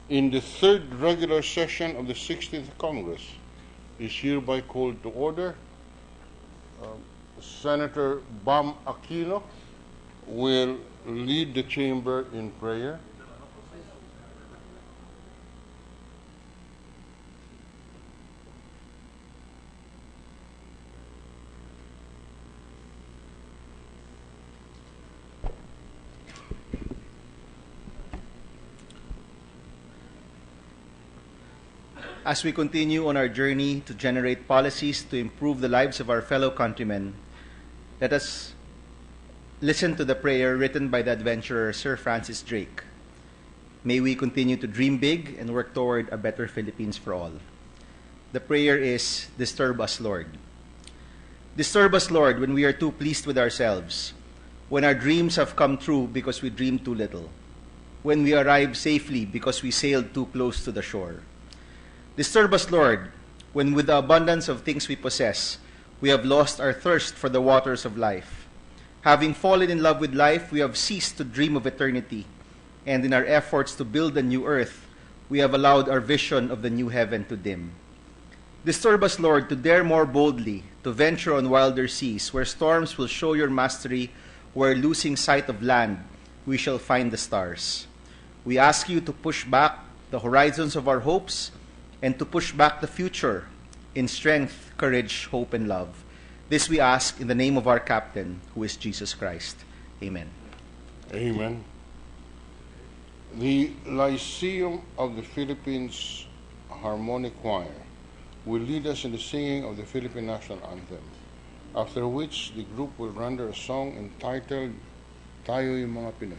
in the third regular session of the 16th Congress is hereby called to order. Senator Bam Aquino will lead the chamber in prayer. As we continue on our journey to generate policies to improve the lives of our fellow countrymen, let us listen to the prayer written by the adventurer Sir Francis Drake. May we continue to dream big and work toward a better Philippines for all. The prayer is, "Disturb us, Lord." Disturb us, Lord, when we are too pleased with ourselves, when our dreams have come true because we dreamed too little, when we arrive safely because we sailed too close to the shore. Disturb us, Lord, when with the abundance of things we possess, we have lost our thirst for the waters of life. Having fallen in love with life, we have ceased to dream of eternity, and in our efforts to build a new earth, we have allowed our vision of the new heaven to dim. Disturb us, Lord, to dare more boldly, to venture on wilder seas, where storms will show your mastery, where losing sight of land, we shall find the stars. We ask you to push back the horizons of our hopes, and to push back the future in strength, courage, hope, and love. This we ask in the name of our Captain, who is Jesus Christ. Amen. Amen. The Lyceum of the Philippines Harmonic Choir will lead us in the singing of the Philippine National Anthem, after which the group will render a song entitled Tayo'y Mga Pinoy.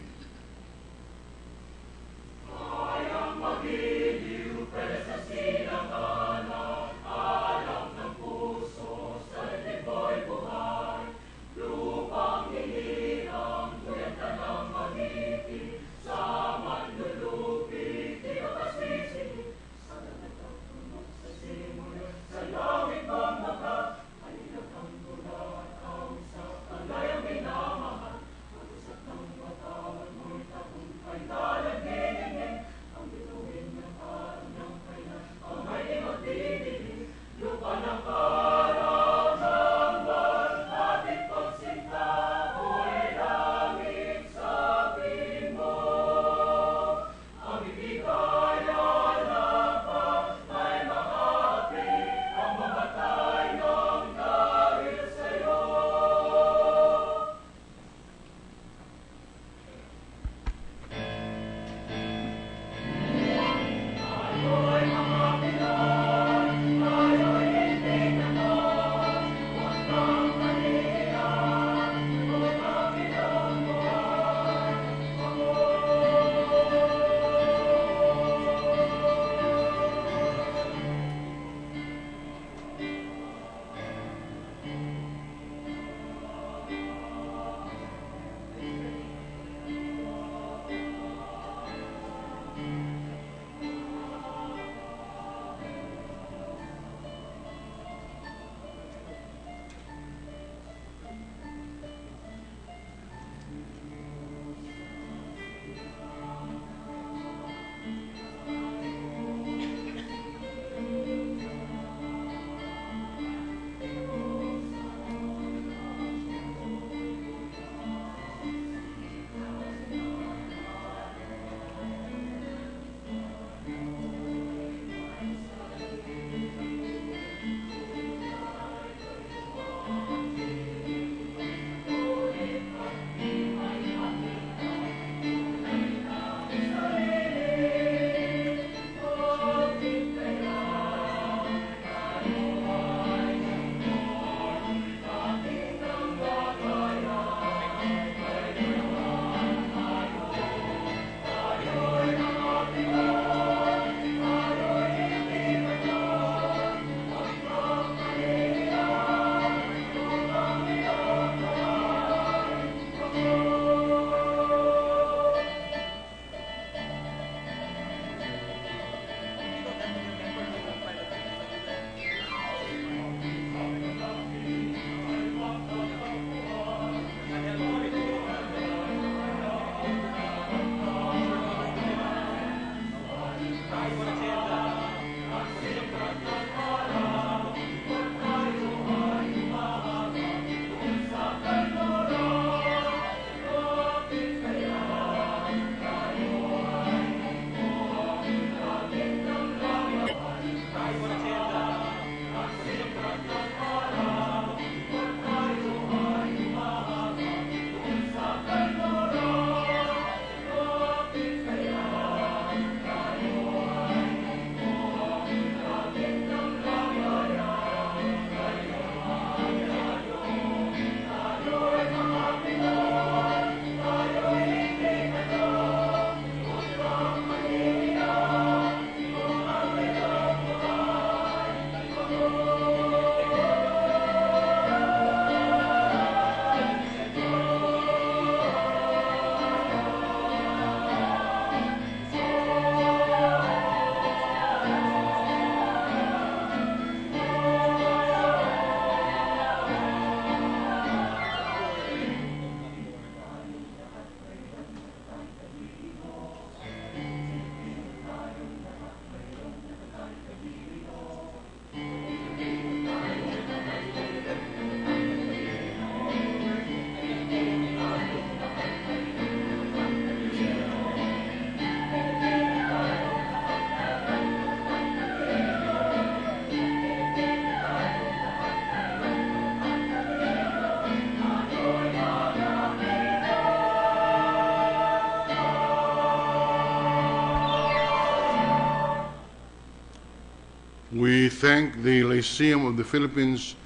We thank the Lyceum of the Philippines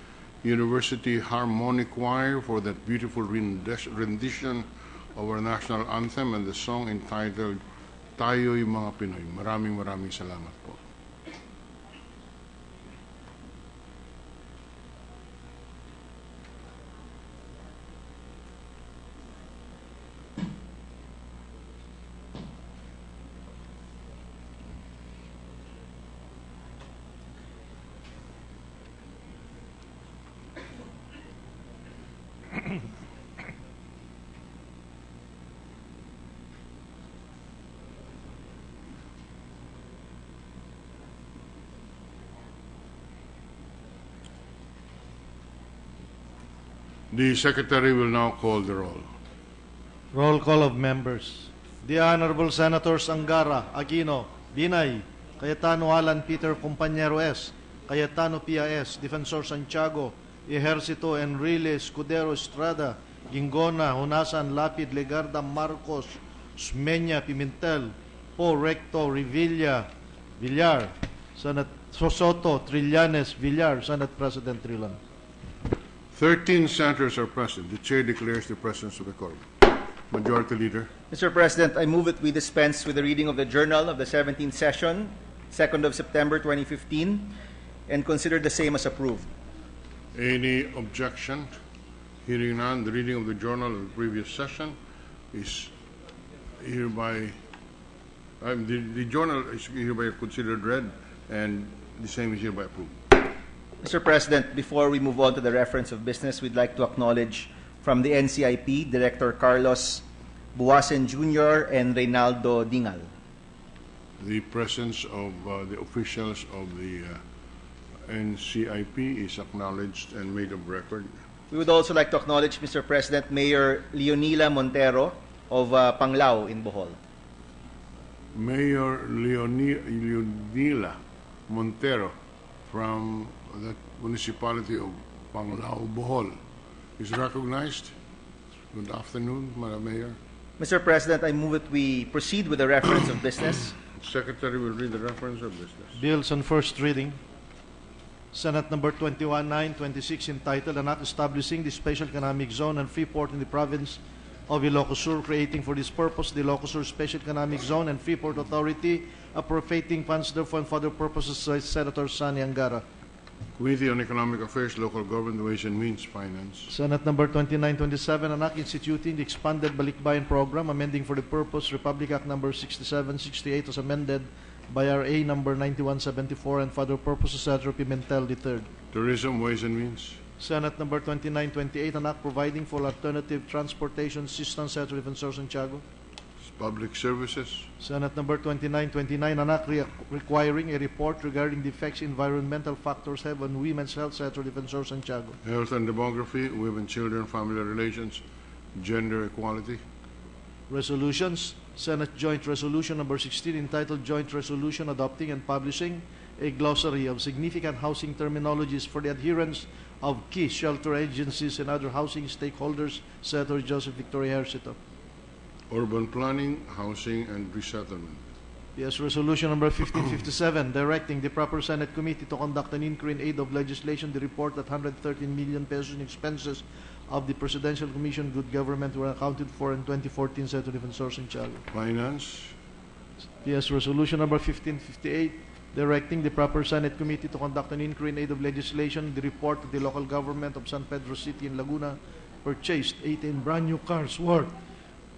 University Harmonic Choir for that beautiful rendition of our national anthem and the song entitled Tayo'y Mga Pinoy. Maraming salamat po. The Secretary will now call the roll. Roll call of members. The Honorable Senators Angara, Aquino, Binay, Cayetano Alan Peter Compañero S., Cayetano Pia S., Defensor Santiago, Ejercito Enrile Escudero Estrada, Gingona, Hunasan, Lapid, Legarda, Marcos, Smeña, Pimentel, Po, Recto, Revilla, Villar, Senate Sosoto, Trillanes, Villar, Senate President Trillan. 13 senators are present. The Chair declares the presence of the quorum. Majority Leader. Mr. President, I move that we dispense with the reading of the Journal of the 17th Session, 2nd of September 2015, and consider the same as approved. Any objection? Hearing none, the reading of the Journal of the previous session is hereby, the Journal is hereby considered read, and the same is hereby approved. Mr. President, before we move on to the reference of business, we'd like to acknowledge from the NCIP, Director Carlos Buasen Jr. and Reynaldo Dingal. The presence of the officials of the NCIP is acknowledged and made of record. We would also like to acknowledge, Mr. President, Mayor Leonila Montero of Panglao in Bohol. Mayor Leonila Montero from the municipality of Panglao, Bohol, is recognized. Good afternoon, Madam Mayor. Mr. President, I move that we proceed with the reference of business. Secretary will read the reference of business. Bills on first reading. Senate number 21-926 entitled An Act Establishing the Special Economic Zone and Freeport in the Province of Ilocos Sur, creating for this purpose the Ilocos Sur Special Economic Zone and Freeport Authority, appropriating funds therefore and for other purposes, says Senator Sani Angara. Committee on Economic Affairs, Local Government, Ways and Means, Finance. Senate number 2927, an act instituting the expanded Balikbayan program, amending for the purpose Republic Act number 6768 as amended by RA number 9174 and for other purposes, Senator Pimentel III. Tourism, Ways and Means. Senate number 2928, an act providing for alternative transportation systems, Senator Defensor Santiago. Public Services. Senate number 2929, an act requiring a report regarding the effects environmental factors have on women's health, Senator Defensor Santiago. Health and Demography, Women, Children, Family Relations, Gender Equality. Resolutions. Senate Joint Resolution number 16 entitled Joint Resolution Adopting and Publishing a Glossary of Significant Housing Terminologies for the Adherence of Key Shelter Agencies and Other Housing Stakeholders, Senator Joseph Victoria Ejercito. Urban Planning, Housing and Resettlement. Yes, Resolution number 1557, directing the proper Senate Committee to conduct an inquiry in aid of legislation. The report that 113 million pesos in expenses of the Presidential Commission Good Government were accounted for in 2014, Senator Defensor Santiago. Finance. Yes, Resolution number 1558, directing the proper Senate Committee to conduct an inquiry in aid of legislation. The report that the local government of San Pedro City in Laguna purchased 18 brand new cars worth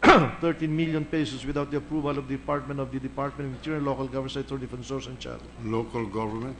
13 million pesos without the approval of the Department of Interior, Local Government, Senator Defensor Santiago. Local Government.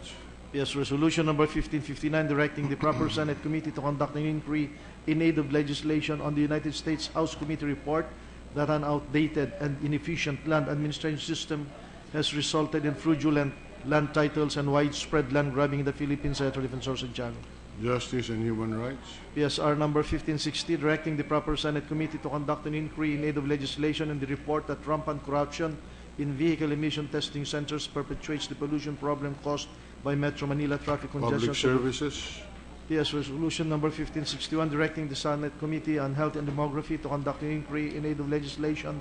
Yes, Resolution number 1559, directing the proper Senate Committee to conduct an inquiry in aid of legislation on the United States House Committee report that an outdated and inefficient land administration system has resulted in fraudulent land titles and widespread land grabbing in the Philippines, Senator Defensor Santiago. Justice and Human Rights. PSR number 1560, directing the proper Senate Committee to conduct an inquiry in aid of legislation and the report that rampant corruption in vehicle emission testing centers perpetuates the pollution problem caused by Metro Manila traffic congestion. Public Services. Yes, Resolution number 1561, directing the Senate Committee on Health and Demography to conduct an inquiry in aid of legislation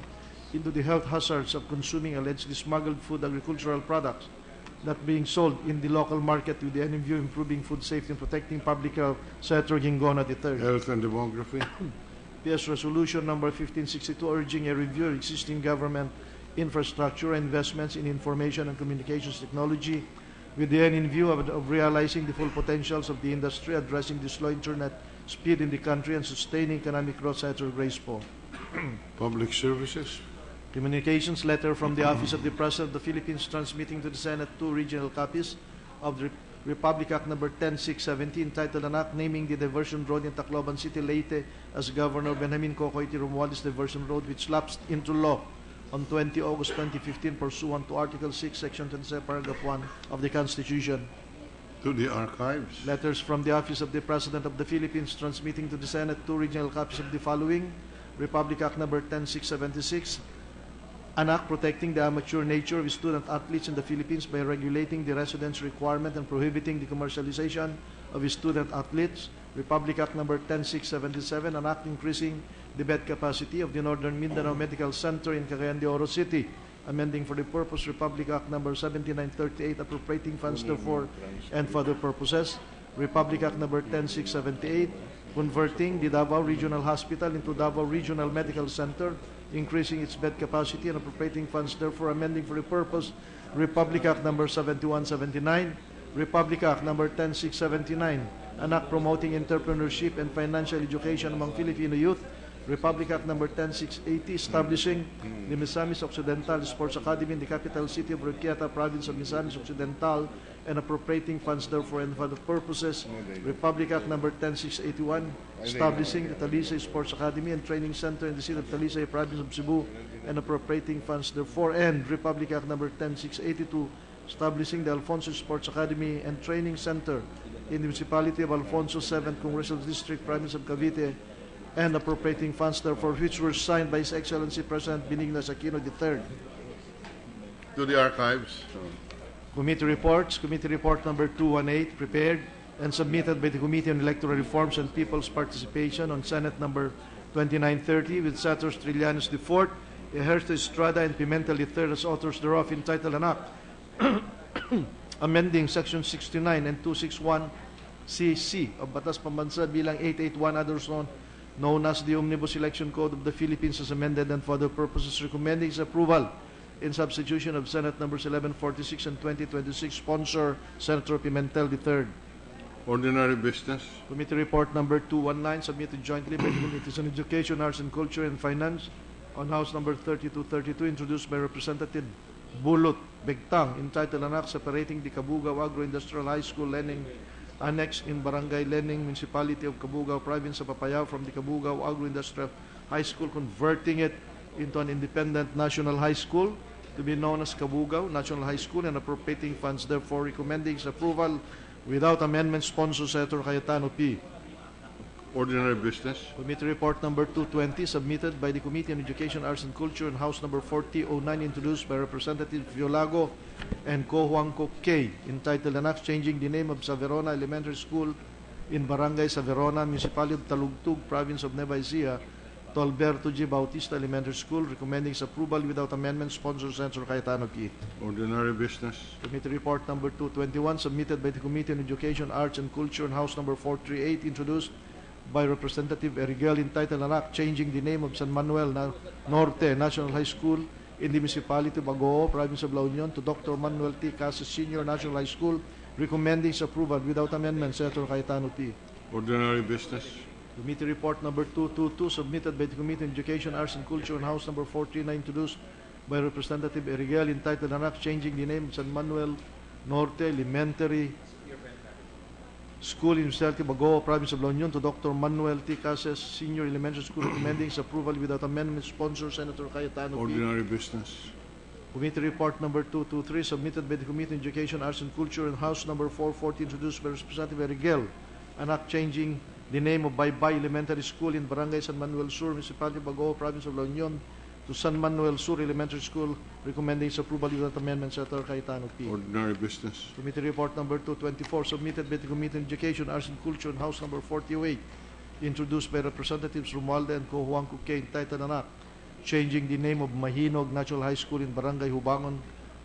into the health hazards of consuming allegedly smuggled food agricultural products not being sold in the local market with the end in view improving food safety and protecting public health, Senator Gingona III. Health and Demography. PS Resolution number 1562 urging a review of existing government infrastructure and investments in information and communications technology with the end in view of realizing the full potentials of the industry, addressing the slow internet speed in the country, and sustaining economic growth, Senator Grace Poe. Public Services. Communications letter from the Office of the President of the Philippines transmitting to the Senate 2 regional copies of the Republic Act number 10670 entitled an act naming the diversion road in Tacloban City, Leyte as Governor Benjamin Cocoy T. Romualdez Diversion Road, which lapsed into law on 20 August 2015 pursuant to Article 6, Section 27, Paragraph 1 of the Constitution. To the Archives. Letters from the Office of the President of the Philippines transmitting to the Senate 2 regional copies of the following: Republic Act number 10676, an act protecting the amateur nature of student athletes in the Philippines by regulating the residence requirement and prohibiting the commercialization of student athletes. Republic Act number 10677, an act increasing the bed capacity of the Northern Mindanao Medical Center in Cagayan de Oro City, amending for the purpose Republic Act number 7938, appropriating funds therefore and for other purposes. Republic Act number 10678, converting the Davao Regional Hospital into Davao Regional Medical Center, increasing its bed capacity and appropriating funds therefore, amending for the purpose Republic Act number 7179. Republic Act number 10679, an act promoting entrepreneurship and financial education among Filipino youth. Republic Act number 10680, establishing the Misamis Occidental Sports Academy in the capital city of Requieta, province of Misamis Occidental, and appropriating funds therefore and for the purposes. Republic Act number 10681, establishing the Talisay Sports Academy and Training Center in the city of Talisay, province of Cebu, and appropriating funds therefore. And Republic Act number 10682, establishing the Alfonso Sports Academy and Training Center in the municipality of Alfonso, 7th Congressional District, province of Cavite, and appropriating funds therefore, which were signed by His Excellency President Benigno Aquino III. To the Archives. Committee reports. Committee report number 218, prepared and submitted by the Committee on Electoral Reforms and People's Participation on Senate number 2930 with Senators Trillanes IV, Ejercito Estrada, and Pimentel III as authors thereof, entitled an act amending Section 69 and 261 CC of Batas Pambansa bilang 881, others known as the Omnibus Election Code of the Philippines as amended, and for other purposes, recommending its approval in substitution of Senate numbers 1146 and 2026, sponsor Senator Pimentel III. Ordinary Business. Committee report number 219, submitted jointly by the Committees on Education, Arts and Culture, and Finance on House number 3232, introduced by Representative Bulot Begtang, entitled an act separating the Cabugao Agro-Industrial High School Learning Annex in Barangay Lening, Municipality of Cabugao, Province of Apayao, from the Cabugao Agro-Industrial High School, converting it into an independent national high school to be known as Cabugao National High School, and appropriating funds therefore, recommending its approval without amendment, sponsor Senator Cayetano P. Ordinary Business. Committee report number 220, submitted by the Committee on Education, Arts and Culture, and House number 4009, introduced by Representative Violago and Ko Juanco K, entitled an act changing the name of Saverona Elementary School in Barangay Saverona, Municipality of Talugtug, Province of Nueva Ecija, to Alberto G. Bautista Elementary School, recommending its approval without amendment, sponsor Senator Cayetano P. Ordinary Business. Committee report number 221, submitted by the Committee on Education, Arts and Culture, and House number 438, introduced by Representative Erigel, entitled an act changing the name of San Manuel Norte National High School in the municipality of Bagoo, province of La Union, to Dr. Manuel T. Casas Senior National High School, recommending its approval without amendment, Senator Cayetano P. Ordinary Business. Committee report number 222, submitted by the Committee on Education, Arts and Culture, and House number 439, introduced by Representative Erigel, entitled an act changing the name of San Manuel Norte Elementary School in Municipality of Bagoo, Province of La Union, to Dr. Manuel T. Casas Senior Elementary School, recommending its approval without amendment, sponsor Senator Cayetano P. Ordinary Business. Committee report number 223, submitted by the Committee on Education, Arts and Culture, and House number 440, introduced by Representative Erigel, an act changing the name of Baybay Elementary School in Barangay San Manuel Sur, Municipality of Bagoo, Province of La Union, to San Manuel Sur Elementary School, recommending its approval without amendment, Senator Cayetano P. Ordinary Business. Committee report number 224, submitted by the Committee on Education, Arts and Culture, and House number 48, introduced by Representatives Romualda and Co. Juanco K, entitled an act changing the name of Mahinog National High School in Barangay Hubangon,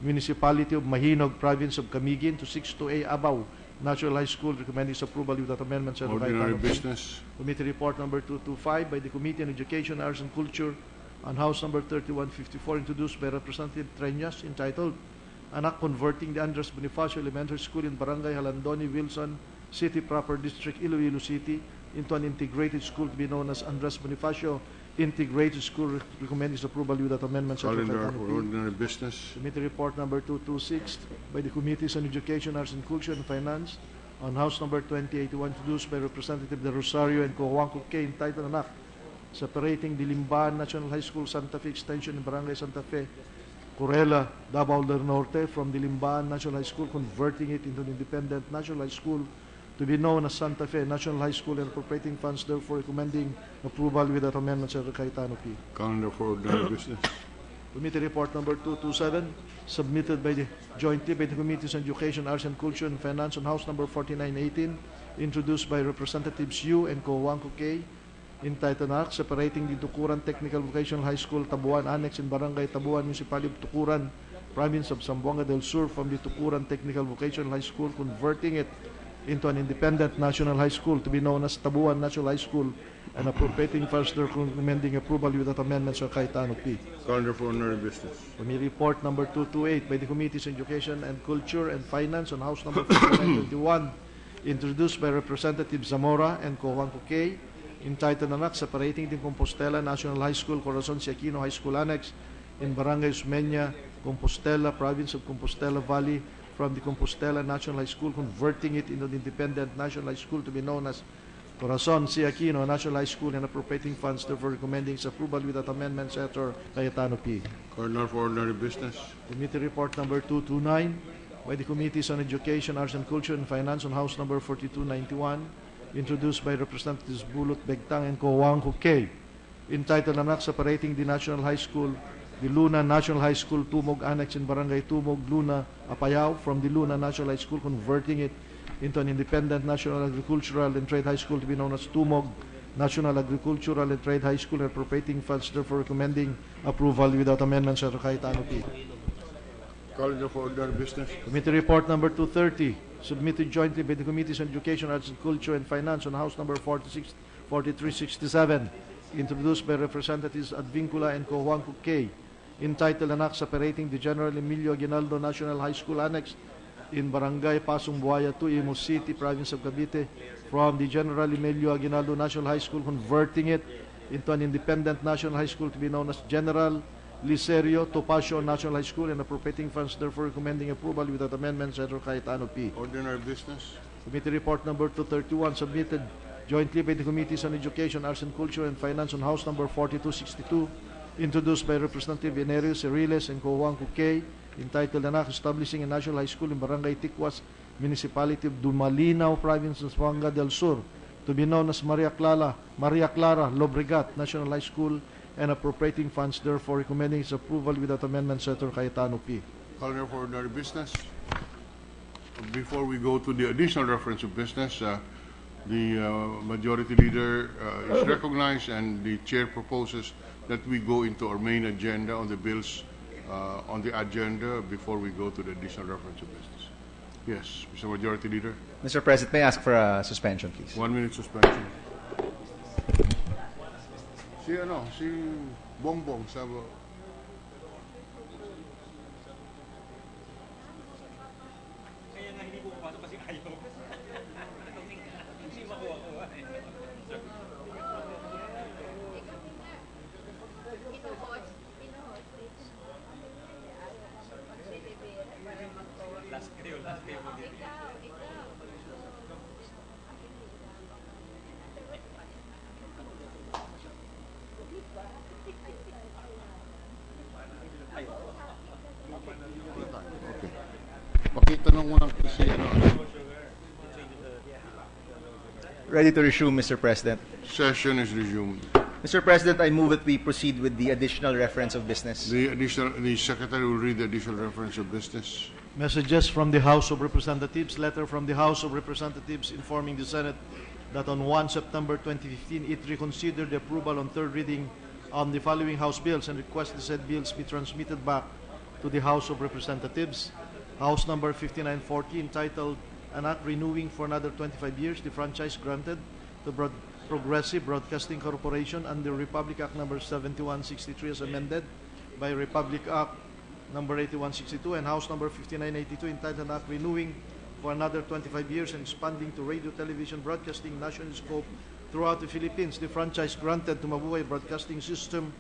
Municipality of Mahinog, Province of Camiguin, to 62A Abaw National High School, recommending its approval without amendment. Senator Ordinary Cayetano P. business. Committee report number 225 by the Committee on Education, Arts and Culture on House number 3154, introduced by Representative Treñas, entitled An Act Converting the Andres Bonifacio Elementary School in Barangay Halandoni, Wilson City Proper District, Iloilo City into an integrated school to be known as Andres Bonifacio Integrated School, recommending its approval without amendment. Calendar for ordinary business. Committee report number 226 by the Committees on Education, Arts and Culture and Finance on House number 2081, introduced by Representative De Rosario and Cojuangco K, entitled An Act separating the Limban National High School Santa Fe Extension in Barangay Santa Fe, Corella, Davao del Norte from the Limban National High School, converting it into an independent national high school to be known as Santa Fe National High School, and appropriating funds, therefore recommending approval without amendment. Senator Cayetano P. Calendar for ordinary business. Committee report number 227, submitted jointly by the Committees on Education, Arts and Culture and Finance on House number 4918, introduced by Representatives Yu and Cojuangco K, entitled Act separating the Tukuran Technical Vocational High School Tabuan Annex in Barangay Tabuan, Municipality of Tukuran, Province of Zamboanga del Sur from the Tukuran Technical Vocational High School, converting it into an independent national high school to be known as Tabuan National High School, and appropriating funds, therefore recommending approval without amendments. Sir Cayetano P. Calendar for ordinary business. Committee report number 228 by the Committees on Education and Culture and Finance on House number 5921, introduced by Representative Zamora and Cojuangco K, entitled An Act separating the Compostela National High School, Corazon Siaquino High School Annex in Barangay Usmeña, Compostela, Province of Compostela Valley from the Compostela National High School, converting it into an independent national high school to be known as Corazon Siaquino National High School, and appropriating funds, therefore recommending its approval without amendment. Senator Cayetano P. Calendar for ordinary business. Committee report number 229 by the Committees on Education, Arts and Culture and Finance on House number 4291, introduced by Representatives Bulot Begtang and Cojuangco K, entitled An Act separating the National High School, the Luna National High School Tumog Annex in Barangay Tumog, Luna, Apayao from the Luna National High School, converting it into an independent National Agricultural and Trade High School to be known as Tumog National Agricultural and Trade High School, and appropriating funds, therefore recommending approval without amendment. Senator Cayetano P. Calendar for ordinary business. Committee report number 230, submitted jointly by the Committees on Education, Arts and Culture and Finance on House number 4367, introduced by Representatives Advincula and Cojuangco K, entitled An Act separating the General Emilio Aguinaldo National High School Annex in Barangay Pasong Buaya 2, Imus City, Province of Cavite, from the General Emilio Aguinaldo National High School, converting it into an independent national high school to be known as General Licerio Topacio National High School, and appropriating funds, therefore recommending approval without amendment. Senator Cayetano P. Ordinary business. Committee report number 231, submitted jointly by the Committees on Education, Arts and Culture and Finance on House number 4262, introduced by Representative Venerio Ceriles and Cojuangco K, entitled An Act establishing a national high school in Barangay Tikwas, Municipality of Dumalinaw, Province of Zamboanga del Sur, to be known as Maria Clara Lobregat National High School, and appropriating funds, therefore recommending its approval without amendment. Senator Cayetano P. Calendar for ordinary business. Before we go to the additional reference of business, the Majority Leader is recognized, and the Chair proposes that we go into our main agenda on the bills on the agenda before we go to the additional reference of business. Yes, Mr. Majority Leader. Mr. President, may I ask for a suspension, please? 1 minute suspension. Si Bongbong sabi. Pakitanong mo lang kasi Ready to resume, Mr. President. Session is resumed. Mr. President, I move that we proceed with the additional reference of business. The Secretary will read the additional reference of business. Messages from the House of Representatives. Letter from the House of Representatives informing the Senate that on 1 September 2015, it reconsidered the approval on third reading on the following House bills and requests the said bills be transmitted back to the House of Representatives. House number 5940, entitled An Act Renewing for Another 25 Years the Franchise Granted to Progressive Broadcasting Corporation under Republic Act number 7163 as amended by Republic Act number 8162, and House number 5982, entitled An Act Renewing for Another 25 Years and expanding to radio television broadcasting national scope throughout the Philippines the franchise granted to Mabuhay Broadcasting System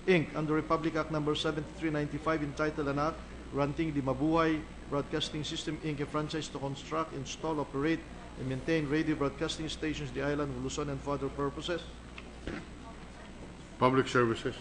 Inc. under Republic Act number 7395, entitled An Act granting the Mabuhay Broadcasting System Inc. a franchise to construct, install, operate, and maintain radio broadcasting stations in the island of Luzon and for other purposes. Public Services.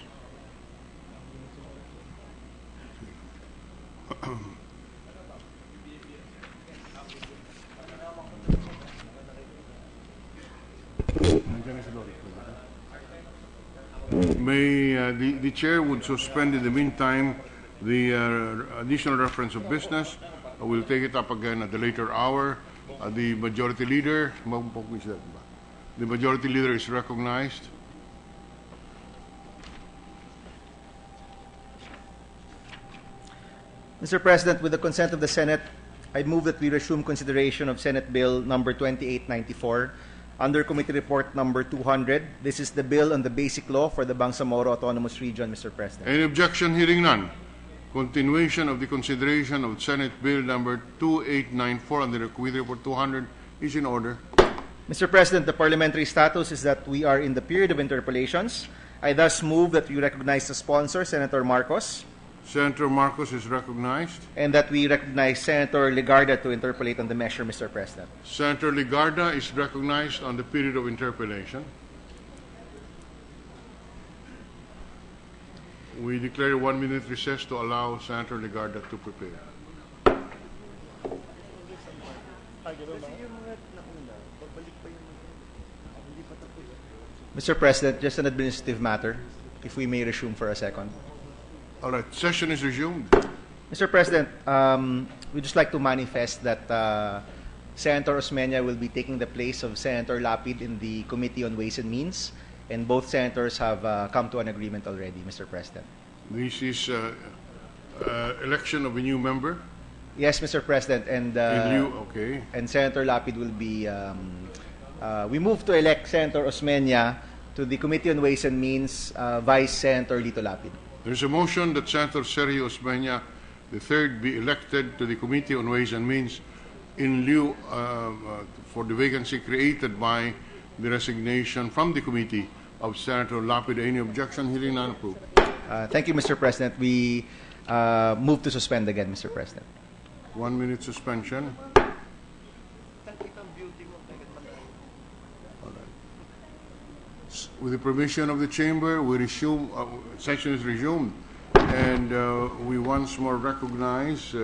May the chair would suspend in the meantime the additional reference of business. We'll take it up again at the later hour. The majority leader, is recognized. Mr. President, with the consent of the Senate, I move that we resume consideration of Senate Bill number 2894 under Committee Report number 200. This is the bill on the basic law for the Bangsamoro Autonomous Region, Mr. President. Any objection? Hearing none. Continuation of the consideration of Senate Bill number 2894 under the Committee Report 200 is in order. Mr. President, the parliamentary status is that we are in the period of interpellations. I thus move that we recognize the sponsor, Senator Marcos. Senator Marcos is recognized. And that we recognize Senator Legarda to interpellate on the measure, Mr. President. Senator Legarda is recognized on the period of interpellation. We declare a 1-minute recess to allow Senator Legarda to prepare. Mr. President, just an administrative matter, if we may resume for a second. All right, session is resumed. Mr. President, we'd just like to manifest that Senator Osmeña will be taking the place of Senator Lapid in the Committee on Ways and Means, and both senators have come to an agreement already, Mr. President. This is election of a new member? Yes, Mr. President, and okay. And Senator Lapid will be. We move to elect Senator Osmeña to the Committee on Ways and Means, Vice Senator Lito Lapid. There's a motion that Senator Sergio Osmeña III be elected to the Committee on Ways and Means in lieu for the vacancy created by the resignation from the committee of Senator Lapid. Any objection? Hearing none, approved. Thank you, Mr. President. We move to suspend again, Mr. President. 1-minute suspension. With the permission of the chamber, we resume. Session is resumed, and we once more recognize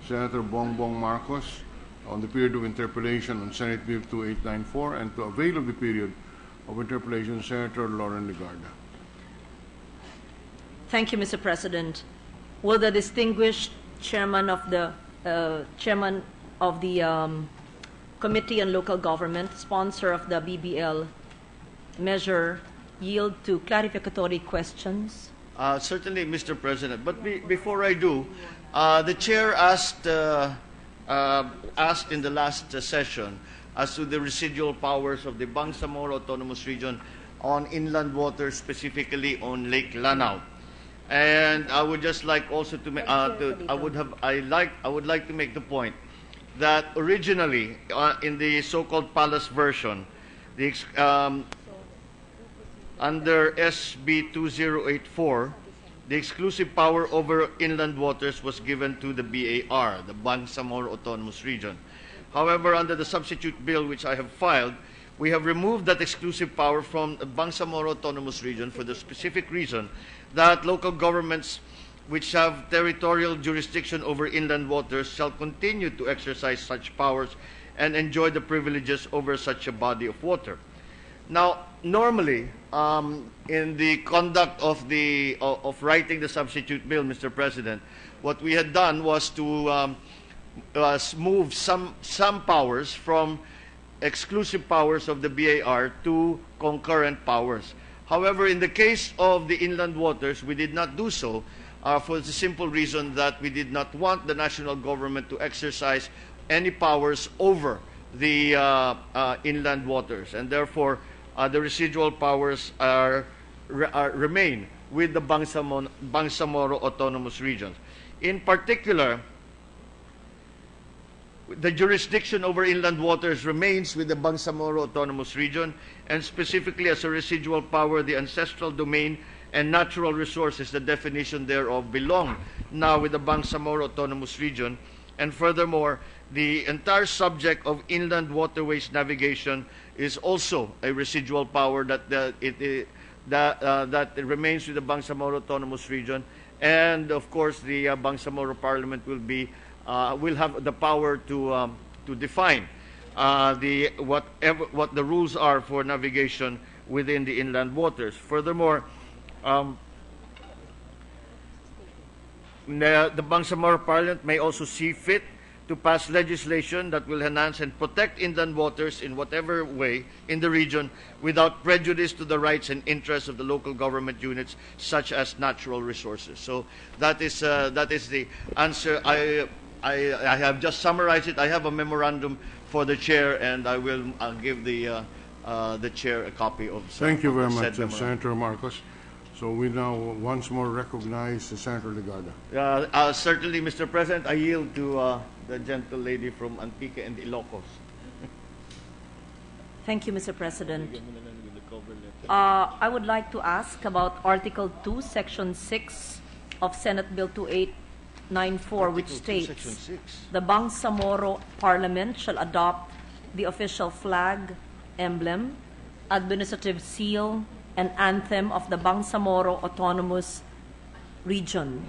Senator Bongbong Marcos on the period of interpellation on Senate Bill 2894, and to avail of the period of interpellation, Senator Lauren Legarda. Thank you, Mr. President. Will the distinguished chairman of the Committee on Local Government, sponsor of the BBL measure, yield to clarificatory questions? Certainly, Mr. President. But before I do, the chair asked in the last session as to the residual powers of the Bangsamoro Autonomous Region on inland waters, specifically on Lake Lanao. And I would just like also to I would like to make the point that originally in the so-called Palace version, the under SB 2084, the exclusive power over inland waters was given to the BAR, the Bangsamoro Autonomous Region. However, under the substitute bill which I have filed, we have removed that exclusive power from the Bangsamoro Autonomous Region for the specific reason that local governments which have territorial jurisdiction over inland waters shall continue to exercise such powers and enjoy the privileges over such a body of water. Now, normally, in the conduct of writing the substitute bill, Mr. President, what we had done was to move some powers from exclusive powers of the BAR to concurrent powers. However, in the case of the inland waters, we did not do so for the simple reason that we did not want the national government to exercise any powers over the inland waters, and therefore the residual powers remain with the Bangsamoro Autonomous Region. In particular, the jurisdiction over inland waters remains with the Bangsamoro Autonomous Region, and specifically as a residual power, the ancestral domain and natural resources, the definition thereof, belong now with the Bangsamoro Autonomous Region. And furthermore, the entire subject of inland waterways navigation is also a residual power that remains with the Bangsamoro Autonomous Region. And of course, the Bangsamoro Parliament will have the power to define what the rules are for navigation within the inland waters. Furthermore, the Bangsamoro Parliament may also see fit to pass legislation that will enhance and protect inland waters in whatever way in the region without prejudice to the rights and interests of the local government units, such as natural resources. So that is the answer. I have just summarized it. I have a memorandum for the chair, and I will give the chair a copy of. Thank you very much, Senator Marcos. So we now once more recognize Senator Legarda. Certainly, Mr. President, I yield to the gentle lady from Antique and Ilocos. Thank you, Mr. President. I would like to ask about Article 2, Section 6 of Senate Bill 2894, which states, the Bangsamoro Parliament shall adopt the official flag, emblem, administrative seal, and anthem of the Bangsamoro Autonomous Region.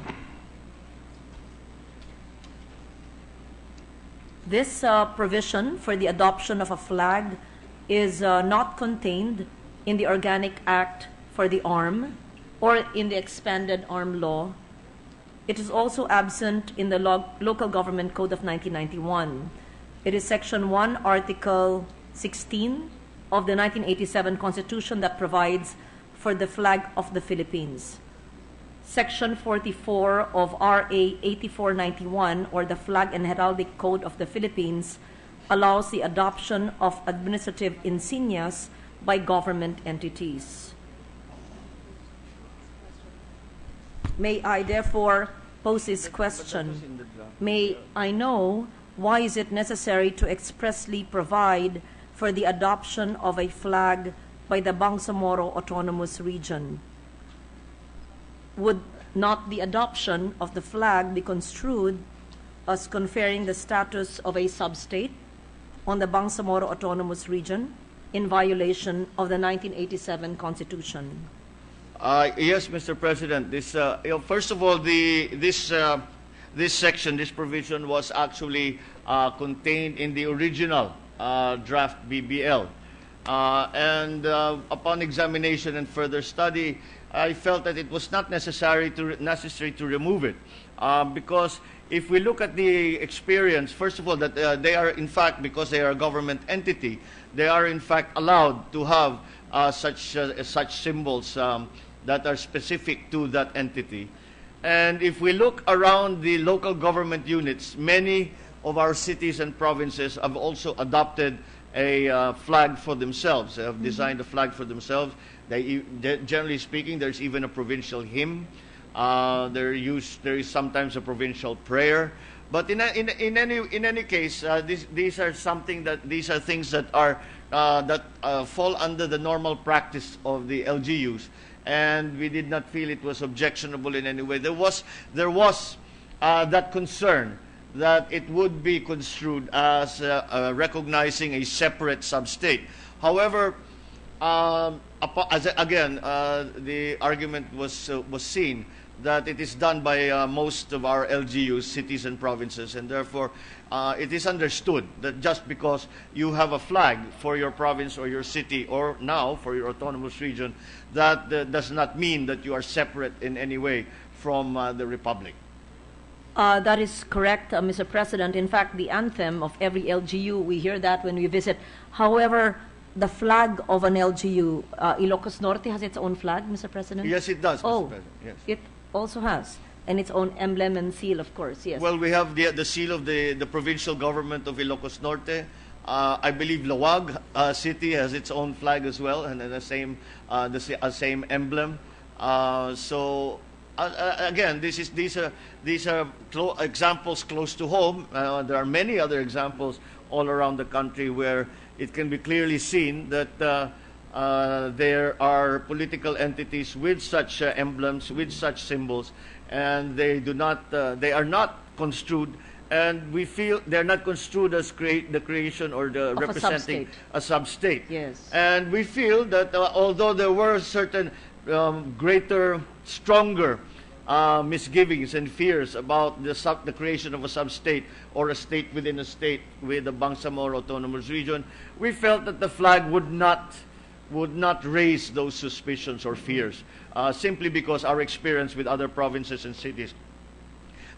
This provision for the adoption of a flag is not contained in the Organic Act for the Arm or in the Expanded Arm Law. It is also absent in the Local Government Code of 1991. It is Section 1, Article 16 of the 1987 Constitution that provides for the flag of the Philippines. Section 44 of RA 8491, or the Flag and Heraldic Code of the Philippines, allows the adoption of administrative insignias by government entities. May I therefore pose this question? May I know why is it necessary to expressly provide for the adoption of a flag by the Bangsamoro Autonomous Region? Would not the adoption of the flag be construed as conferring the status of a sub-state on the Bangsamoro Autonomous Region in violation of the 1987 Constitution? Yes, Mr. President. First of all, this section, this provision was actually contained in the original draft BBL. And upon examination and further study, I felt that it was not necessary to remove it, because if we look at the experience, first of all, that they are in fact, because they are a government entity, they are in fact allowed to have such symbols that are specific to that entity. And if we look around the local government units, many of our cities and provinces have also adopted a flag for themselves. They have designed a flag for themselves. Generally speaking, there's even a provincial hymn. There is sometimes a provincial prayer. But in any case, these are things that are fall under the normal practice of the LGUs, and we did not feel it was objectionable in any way. There was that concern that it would be construed as recognizing a separate sub-state. However, the argument was seen that it is done by most of our LGUs, cities and provinces, and therefore it is understood that just because you have a flag for your province or your city, or now for your autonomous region, that does not mean that you are separate in any way from the Republic. That is correct, Mr. President. In fact, the anthem of every LGU, we hear that when we visit. However, the flag of an LGU, Ilocos Norte has its own flag, Mr. President? Yes, it does, Mr. Oh, President. Yes. It also has. and its own emblem and seal, of course. Yes. Well, we have the seal of the provincial government of Ilocos Norte. I believe Lawag City has its own flag as well, and the same emblem. Again, these are examples close to home. There are many other examples all around the country where it can be clearly seen that there are political entities with such emblems, with such symbols, and they are not construed. And we feel they're not construed as the creation or the representing a sub-state. Yes. And we feel that although there were certain greater, stronger misgivings and fears about the creation of a sub-state or a state within a state with the Bangsamoro Autonomous Region, we felt that the flag would not raise those suspicions or fears, simply because our experience with other provinces and cities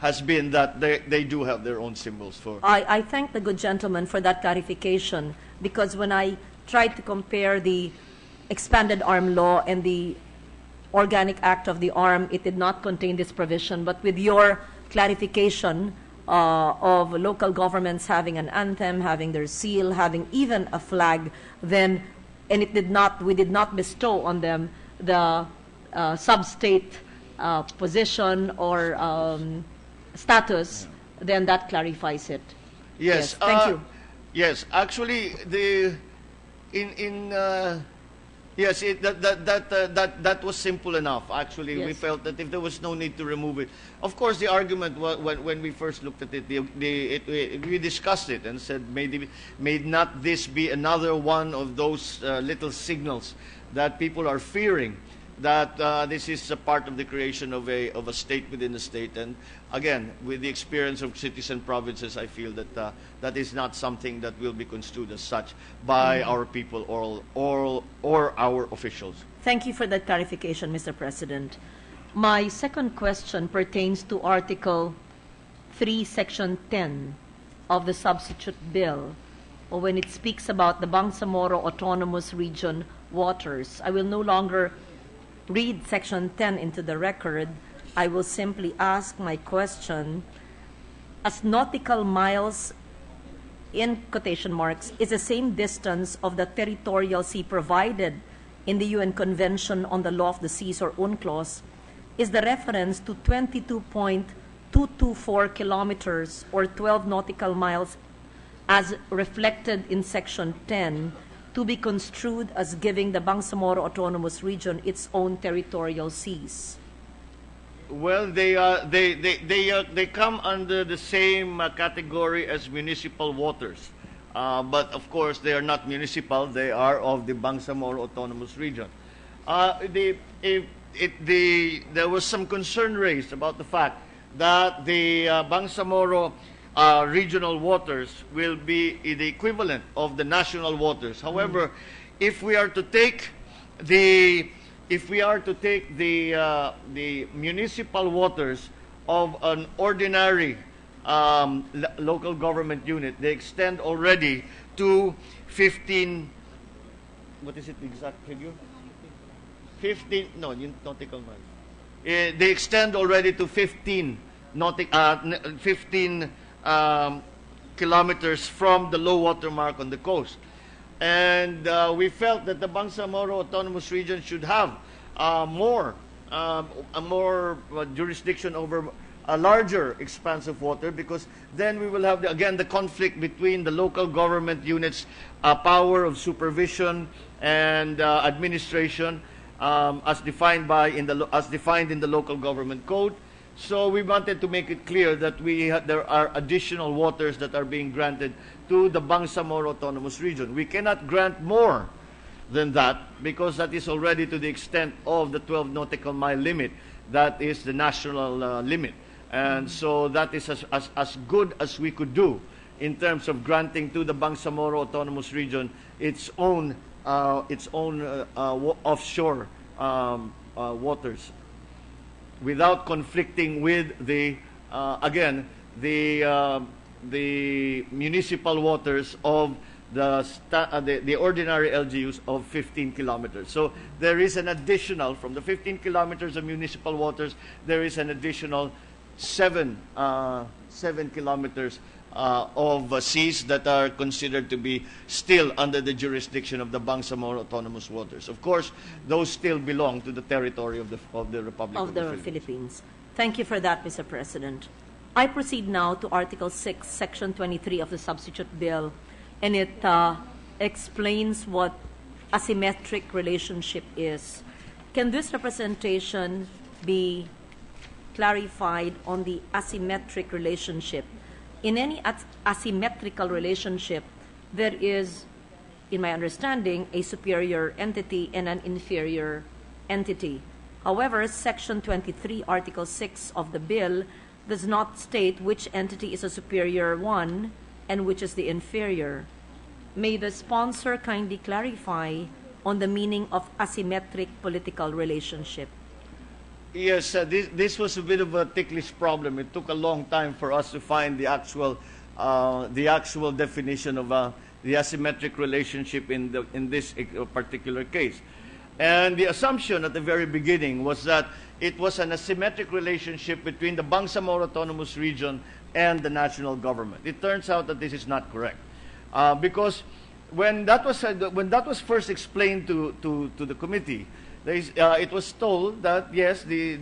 has been that they do have their own symbols for. I thank the good gentleman for that clarification, because when I tried to compare the expanded arm law and the Organic Act of the Arm, it did not contain this provision. But with your clarification of local governments having an anthem, having their seal, having even a flag, then, and we did not bestow on them the sub-state position or status, then that clarifies it. Yes. Thank you. Yes, actually, that was simple enough. Actually, we Yes. felt that if there was no need to remove it, of course, the argument when we first looked at it, we discussed it and said, may not this be another one of those little signals that people are fearing, that this is a part of the creation of a state within a state. And again, with the experience of cities and provinces, I feel that that is not something that will be construed as such by our people or our officials. Thank you for that clarification, Mr. President. My second question pertains to Article 3, Section 10 of the substitute bill, or when it speaks about the Bangsamoro Autonomous Region waters. I will no longer read Section 10 into the record. I will simply ask my question. As nautical miles, in quotation marks, is the same distance of the territorial sea provided in the UN Convention on the Law of the Seas, or UNCLOS, is the reference to 22.224 kilometers or 12 nautical miles as reflected in Section 10 to be construed as giving the Bangsamoro Autonomous Region its own territorial seas? Well, they come under the same category as municipal waters, but of course they are not municipal. They are of the Bangsamoro Autonomous Region. There was some concern raised about the fact that the Bangsamoro regional waters will be the equivalent of the national waters. However, if we are to take the municipal waters of an ordinary local government unit, they extend already to 15. What is it, the exact figure? 15. No, nautical miles. They extend already to 15 kilometers from the low water mark on the coast. And we felt that the Bangsamoro Autonomous Region should have more jurisdiction over a larger expanse of water, because then we will have again the conflict between the local government units' power of supervision and administration as defined in the local government code. So we wanted to make it clear that there are additional waters that are being granted to the Bangsamoro Autonomous Region. We cannot grant more than that, because that is already to the extent of the 12 nautical mile limit. That is the national limit. And so that is as good as we could do in terms of granting to the Bangsamoro Autonomous Region its own offshore waters, without conflicting with the municipal waters of the ordinary LGUs of 15 kilometers. So there is an additional, from the 15 kilometers of municipal waters, there is an additional 7 kilometers of seas that are considered to be still under the jurisdiction of the Bangsamoro Autonomous Waters. Of course, those still belong to the territory of the Republic of the Philippines. Thank you for that, Mr. President. I proceed now to Article 6, Section 23 of the Substitute Bill, and it explains what asymmetric relationship is. Can this representation be clarified on the asymmetric relationship? In any asymmetrical relationship, there is, in my understanding, a superior entity and an inferior entity. However, Section 23, Article 6 of the bill does not state which entity is a superior one and which is the inferior. May the sponsor kindly clarify on the meaning of asymmetric political relationship? Yes, this was a bit of a ticklish problem. It took a long time for us to find the actual definition of the asymmetric relationship in this particular case. And the assumption at the very beginning was that it was an asymmetric relationship between the Bangsamoro Autonomous Region and the national government. It turns out that this is not correct, because when that was first explained to the committee, it was told that yes, the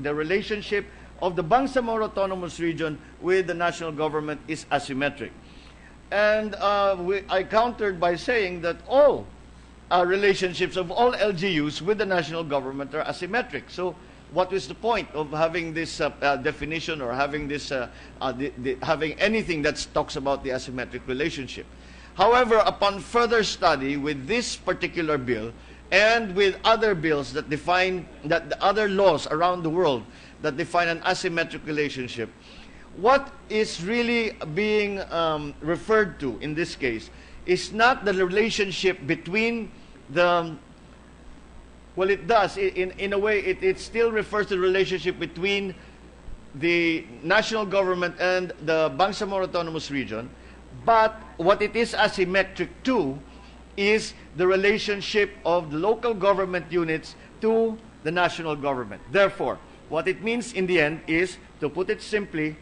relationship of the Bangsamoro Autonomous Region with the national government is asymmetric, and I countered by saying that all relationships of all LGUs with the national government are asymmetric. So what is the point of having this definition, or having this having anything that talks about the asymmetric relationship? However, upon further study with this particular bill and with other bills that define other laws around the world that define an asymmetric relationship, what is really being referred to in this case is not the relationship between the, well, it does, in a way, it still refers to the relationship between the national government and the Bangsamoro Autonomous Region, but what it is asymmetric to is the relationship of the local government units to the national government. Therefore, what it means in the end is, to put it simply,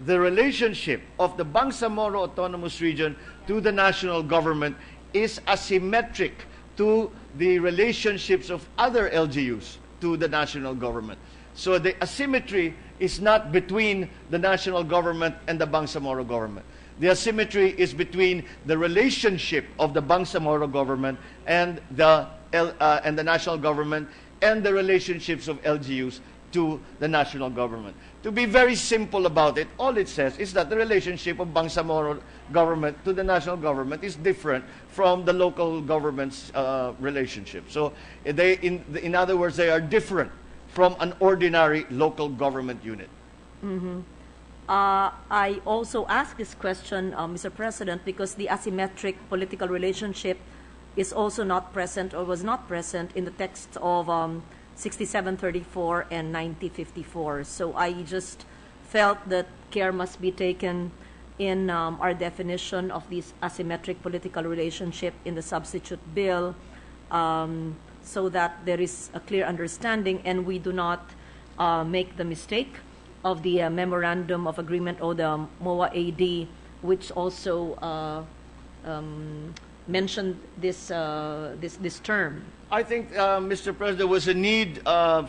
the relationship of the Bangsamoro Autonomous Region to the national government is asymmetric to the relationships of other LGUs to the national government. So the asymmetry is not between the national government and the Bangsamoro government. The asymmetry is between the relationship of the Bangsamoro government and the national government, and the relationships of LGUs to the national government. To be very simple about it, all it says is that the relationship of Bangsamoro government to the national government is different from the local government's relationship. So in other words, they are different from an ordinary local government unit. Mm-hmm. I also ask this question, Mr. President, because the asymmetric political relationship is also not present, or was not present, in the text of 6734 and 9054. So I just felt that care must be taken in our definition of this asymmetric political relationship in the substitute bill, so that there is a clear understanding and we do not make the mistake of the Memorandum of Agreement, or the MOA AD, which also mentioned this term. I think, Mr. President, there was a need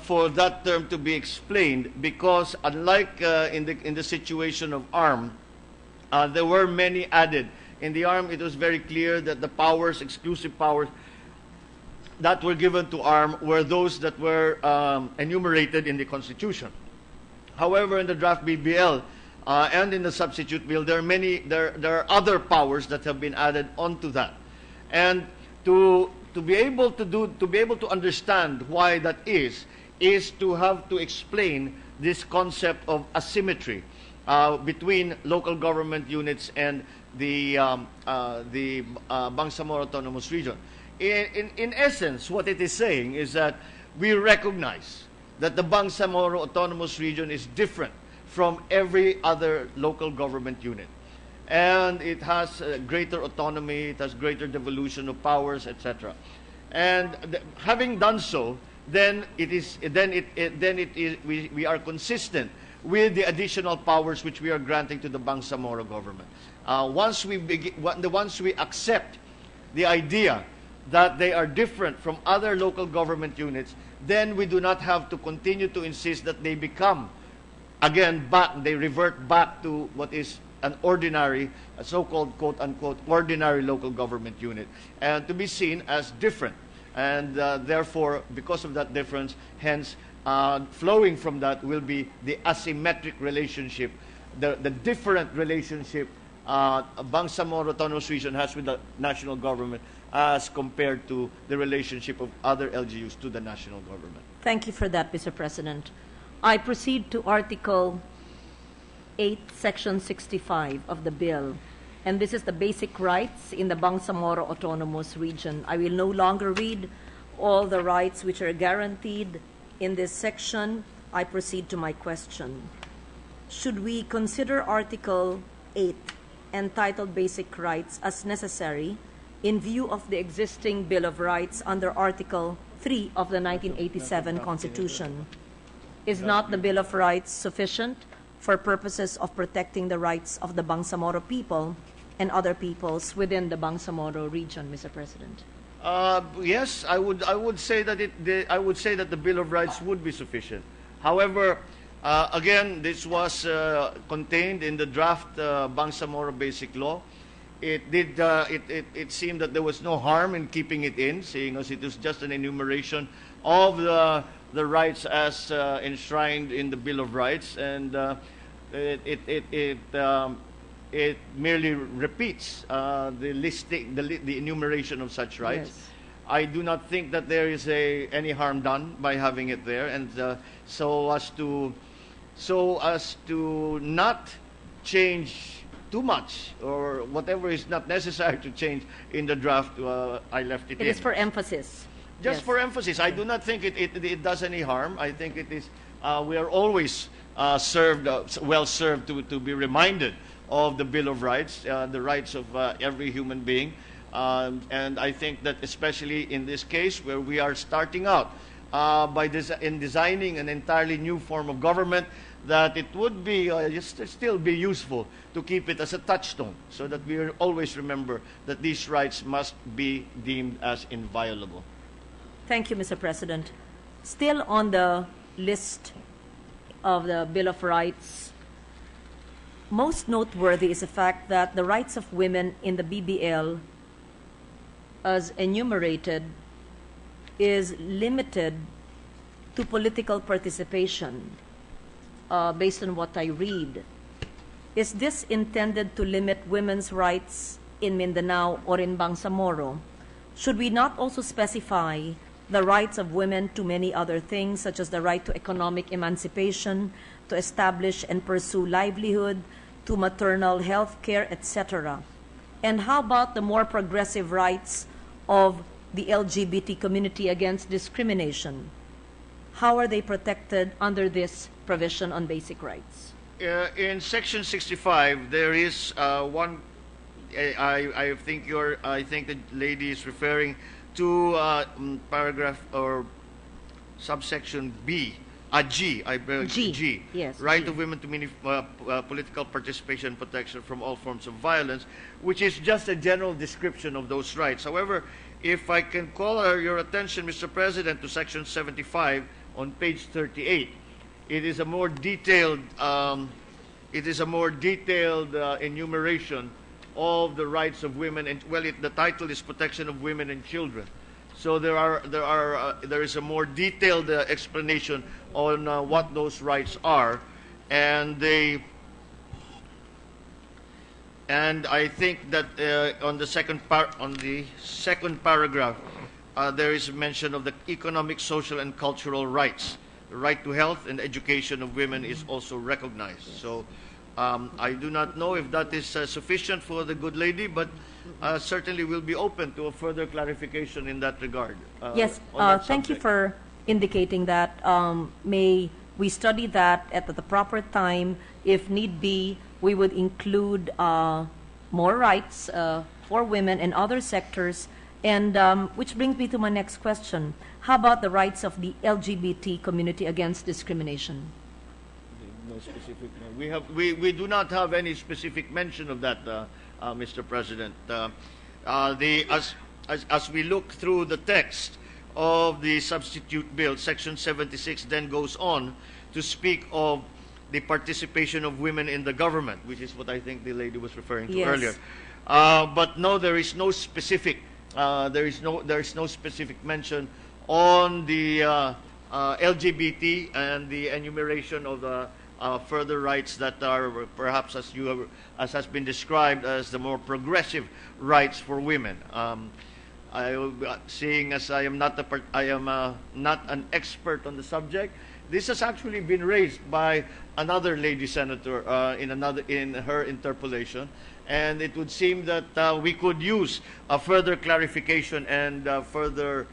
for that term to be explained, because unlike in the situation of ARM, there were many added. In the ARM, it was very clear that the powers, exclusive powers, that were given to ARM were those that were enumerated in the Constitution. However, in the draft BBL and in the substitute bill, there are other powers that have been added onto that, and to be able to understand why that is to have to explain this concept of asymmetry between local government units and the Bangsamoro Autonomous Region. In essence, what it is saying is that we recognize that the Bangsamoro Autonomous Region is different from every other local government unit. and it has greater autonomy, it has greater devolution of powers, etc. And having done so, then we are consistent with the additional powers which we are granting to the Bangsamoro government. Once we accept the idea that they are different from other local government units, then we do not have to continue to insist that they become, they revert back to what is an ordinary, a so-called quote-unquote ordinary local government unit, and to be seen as different. And therefore, because of that difference, hence, flowing from that will be the asymmetric relationship, the different relationship Bangsamoro Autonomous Region has with the national government as compared to the relationship of other LGUs to the national government. Thank you for that, Mr. President. I proceed to Article 8, Section 65 of the bill, and this is the basic rights in the Bangsamoro Autonomous Region. I will no longer read all the rights which are guaranteed in this section. I proceed to my question. Should we consider Article 8, entitled Basic Rights, as necessary in view of the existing Bill of Rights under Article 3 of the 1987 Constitution? Is not the Bill of Rights sufficient for purposes of protecting the rights of the Bangsamoro people and other peoples within the Bangsamoro region, Mr. President? Yes, I would say that the Bill of Rights would be sufficient. However, again, this was contained in the draft Bangsamoro Basic Law. It seemed that there was no harm in keeping it in, seeing as it was just an enumeration of the rights as enshrined in the Bill of Rights, and it merely repeats the listing, the enumeration of such rights. Yes. I do not think that there is any harm done by having it there, and so as to not change too much, or whatever is not necessary to change in the draft, I left it in. It is for emphasis. Just Yes. for emphasis. I do not think it does any harm. I think it is, we are always well served to be reminded of the Bill of Rights, the rights of every human being. And I think that especially in this case where we are starting out in designing an entirely new form of government, that it would be still be useful to keep it as a touchstone, so that we always remember that these rights must be deemed as inviolable. Thank you, Mr. President. Still on the list of the Bill of Rights, most noteworthy is the fact that the rights of women in the BBL, as enumerated, is limited to political participation, based on what I read. Is this intended to limit women's rights in Mindanao or in Bangsamoro? Should we not also specify the rights of women to many other things, such as the right to economic emancipation, to establish and pursue livelihood, to maternal health care, etc.? And how about the more progressive rights of the LGBT community against discrimination? How are they protected under this provision on basic rights? In Section 65, there is one. I think the lady is referring to paragraph or subsection B, G. G. Yes. Right G. of women to political participation and protection from all forms of violence, which is just a general description of those rights. However, if I can call your attention, Mr. President, to Section 75 on page 38, it is a more detailed. Enumeration of the rights of women, and the title is Protection of Women and Children. So there is a more detailed explanation on what those rights are, and I think that on the second paragraph, there is mention of the economic, social, and cultural rights. The right to health and education of women is also recognized. So I do not know if that is sufficient for the good lady, but certainly we'll be open to a further clarification in that regard. Yes, thank you for indicating that. May we study that at the proper time, if need be, we would include more rights for women in other sectors. And which brings me to my next question. How about the rights of the LGBT community against discrimination? No specific. We do not have any specific mention of that, Mr. President. As we look through the text of the substitute bill, Section 76 then goes on to speak of the participation of women in the government, which is what I think the lady was referring to Yes. earlier. But no, there is no specific. There is no specific mention on the LGBT and the enumeration of the further rights that are perhaps as has been described as the more progressive rights for women. Seeing as I am not an expert on the subject, this has actually been raised by another lady senator in her interpellation, and it would seem that we could use a further clarification and further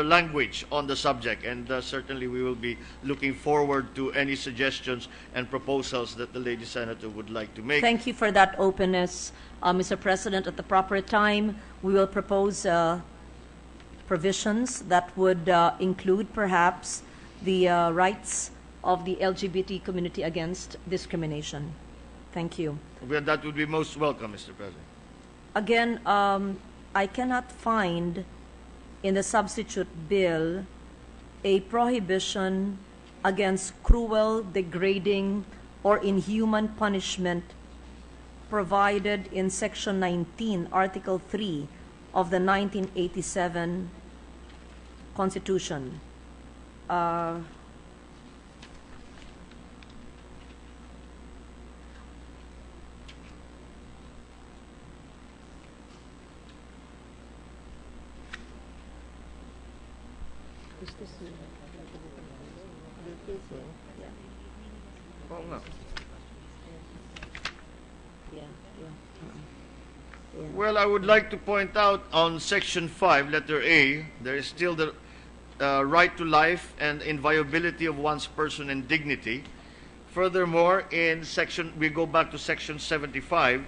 language on the subject, and certainly we will be looking forward to any suggestions and proposals that the lady senator would like to make. Thank you for that openness, Mr. President. At the proper time, we will propose provisions that would include perhaps the rights of the LGBT community against discrimination. Thank you. Well, that would be most welcome, Mr. President. Again, I cannot find in the substitute bill a prohibition against cruel, degrading, or inhuman punishment provided in Section 19, Article 3 of the 1987 Constitution. Oo nga. Well, I would like to point out on Section 5, letter A, there is still the right to life and inviolability of one's person and dignity. Furthermore, we go back to Section 75,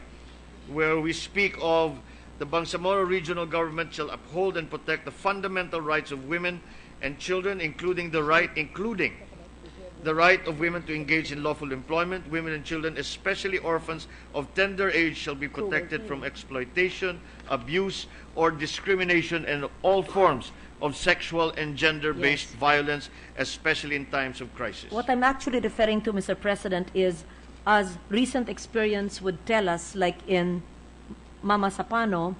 where we speak of the Bangsamoro Regional Government shall uphold and protect the fundamental rights of women and children, including the right of women to engage in lawful employment. Women and children, especially orphans of tender age, shall be protected from exploitation, abuse, or discrimination and all forms of sexual and gender-based violence, especially in times of crisis. What I'm actually referring to, Mr. President, is as recent experience would tell us, like in Mama Sapano,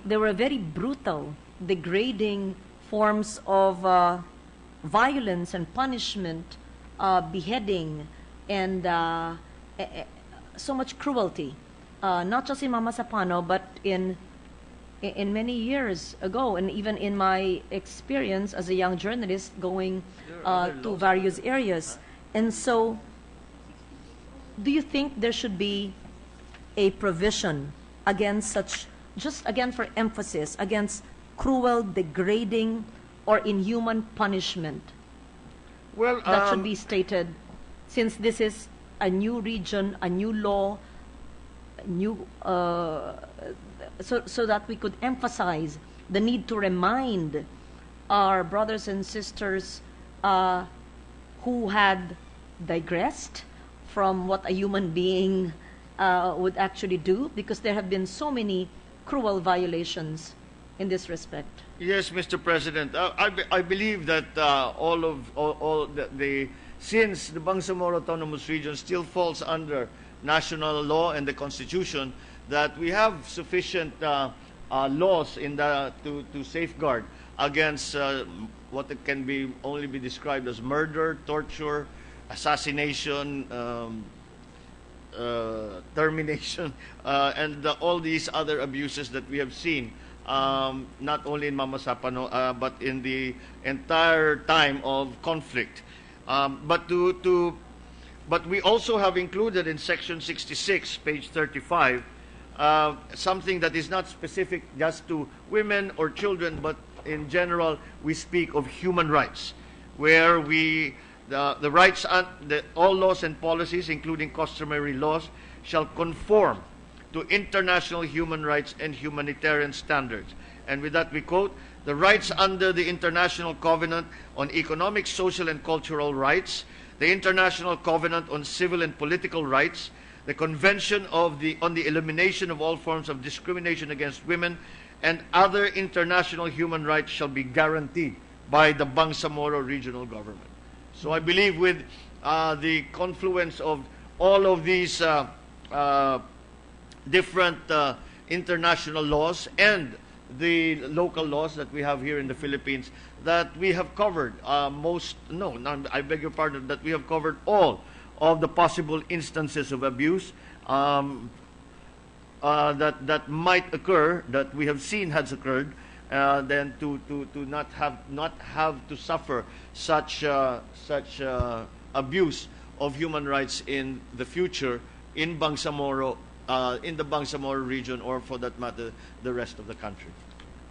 there were very brutal, degrading forms of violence and punishment, beheading, and so much cruelty, not just in Mama Sapano, but in many years ago, and even in my experience as a young journalist going to various areas. And so, do you think there should be a provision against such, just again for emphasis, against cruel, degrading, or inhuman punishment? Well, That should be stated, since this is a new region, a new law, new, so that we could emphasize the need to remind our brothers and sisters who had digressed from what a human being would actually do, because there have been so many cruel violations in this respect. Yes, Mr. President. I believe that since the Bangsamoro Autonomous Region still falls under national law and the Constitution, that we have sufficient laws to safeguard against what can only be described as murder, torture, assassination, termination, and all these other abuses that we have seen. Not only in Mama Sapano, but in the entire time of conflict. But we also have included in Section 66, page 35, something that is not specific just to women or children, but in general we speak of human rights, where we the rights, all laws and policies, including customary laws, shall conform to international human rights and humanitarian standards. And with that we quote, the rights under the International Covenant on Economic, Social, and Cultural Rights, the International Covenant on Civil and Political Rights, the Convention on the Elimination of All Forms of Discrimination Against Women, and other international human rights shall be guaranteed by the Bangsamoro Regional Government. So I believe with the confluence of all of these different international laws and the local laws that we have here in the Philippines, that we have covered I beg your pardon, that we have covered all of the possible instances of abuse that might occur, that we have seen has occurred, then to not have to suffer such abuse of human rights in the future in Bangsamoro, in the Bangsamoro region, or for that matter, the rest of the country.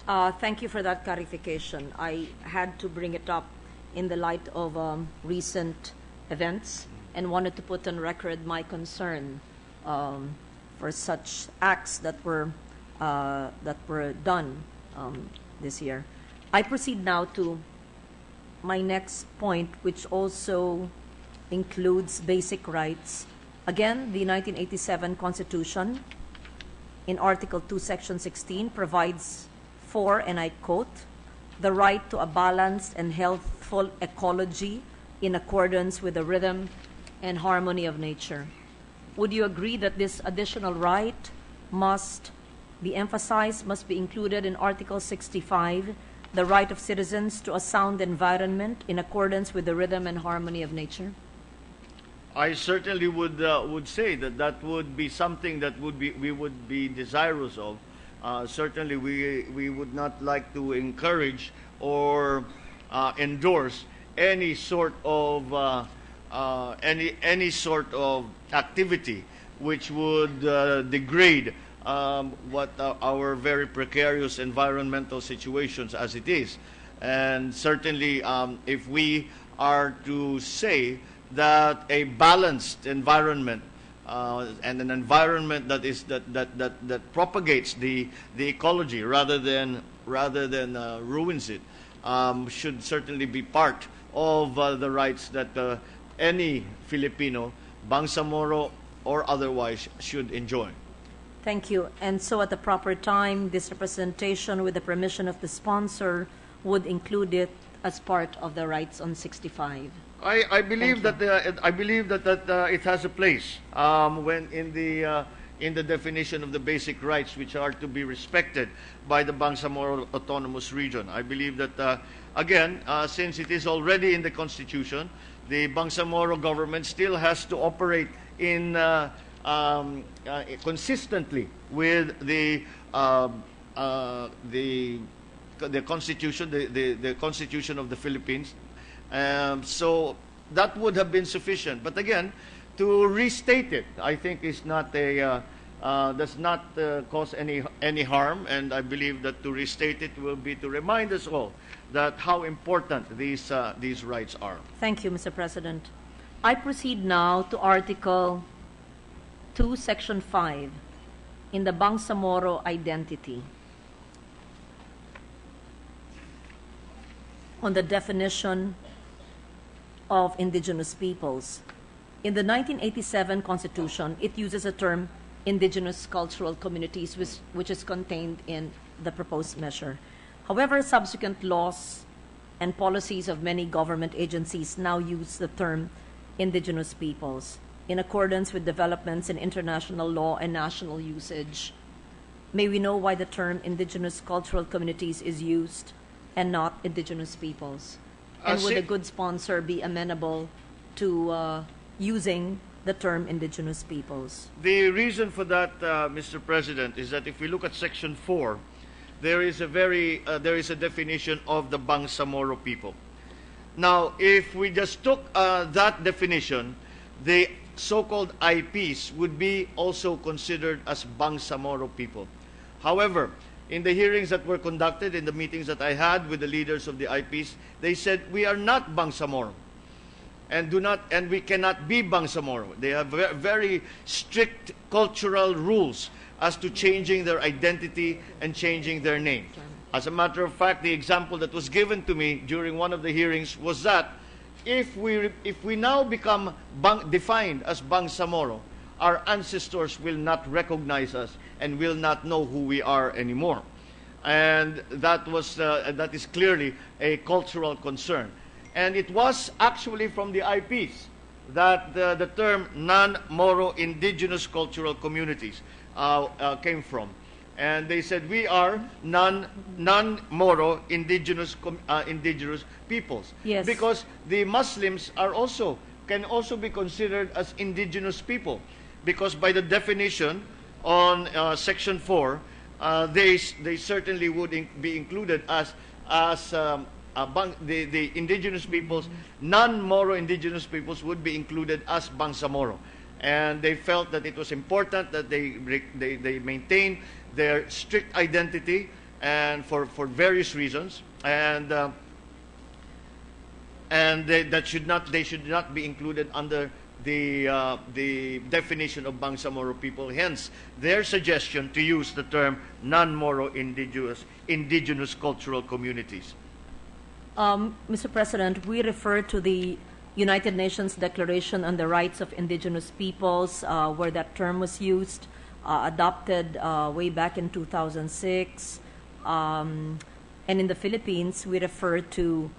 Thank you for that clarification. I had to bring it up in the light of recent events and wanted to put on record my concern for such acts that were done this year. I proceed now to my next point, which also includes basic rights. Again, the 1987 Constitution, in Article 2, Section 16, provides for, and I quote, the right to a balanced and healthful ecology in accordance with the rhythm and harmony of nature. Would you agree that this additional right must be emphasized, must be included in Article 65, the right of citizens to a sound environment in accordance with the rhythm and harmony of nature? I certainly would say that that would be something that we would be desirous of. Certainly, we would not like to encourage or endorse any sort of any sort of activity which would degrade what our very precarious environmental situations as it is. And certainly, if we are to say that a balanced environment and an environment that propagates the ecology rather than ruins it should certainly be part of the rights that any Filipino, Bangsamoro or otherwise, should enjoy. Thank you. And so at the proper time, this representation, with the permission of the sponsor, would include it as part of the rights on 65. I believe that it has a place when in the definition of the basic rights which are to be respected by the Bangsamoro Autonomous Region. I believe that again, since it is already in the Constitution, the Bangsamoro government still has to operate in consistently with the Constitution, the Constitution of the Philippines. So that would have been sufficient. But again, to restate it, I think is not does not cause any harm. And I believe that to restate it will be to remind us all that how important these rights are. Thank you, Mr. President. I proceed now to Article 2, Section 5, in the Bangsamoro identity, on the definition of indigenous peoples. In the 1987 Constitution, it uses the term indigenous cultural communities, which is contained in the proposed measure. However, subsequent laws and policies of many government agencies now use the term indigenous peoples in accordance with developments in international law and national usage. May we know why the term indigenous cultural communities is used and not indigenous peoples? And would a good sponsor be amenable to using the term indigenous peoples? The reason for that, Mr. President, is that if we look at Section 4, there is a definition of the Bangsamoro people. Now, if we just took that definition, the so-called IPs would be also considered as Bangsamoro people. However, in the hearings that were conducted, in the meetings that I had with the leaders of the IPs, they said, we are not Bangsamoro. and we cannot be Bangsamoro. They have very strict cultural rules as to changing their identity and changing their name. As a matter of fact, the example that was given to me during one of the hearings was that if we now become defined as Bangsamoro, our ancestors will not recognize us and will not know who we are anymore. And that is clearly a cultural concern. And it was actually from the IPs that the term non-Moro indigenous cultural communities came from. And they said we are non-Moro indigenous peoples. Yes. Because the Muslims can also be considered as indigenous people. Because by the definition on Section 4, they certainly would be included as the indigenous peoples, non-Moro indigenous peoples would be included as Bangsamoro. And they felt that it was important that they maintain their strict identity, and for various reasons, and they should not be included under the definition of Bangsamoro people. Hence, their suggestion to use the term non-Moro indigenous cultural communities. Mr. President, we refer to the United Nations Declaration on the Rights of Indigenous Peoples, where that term was used, adopted way back in 2006. And in the Philippines, we refer to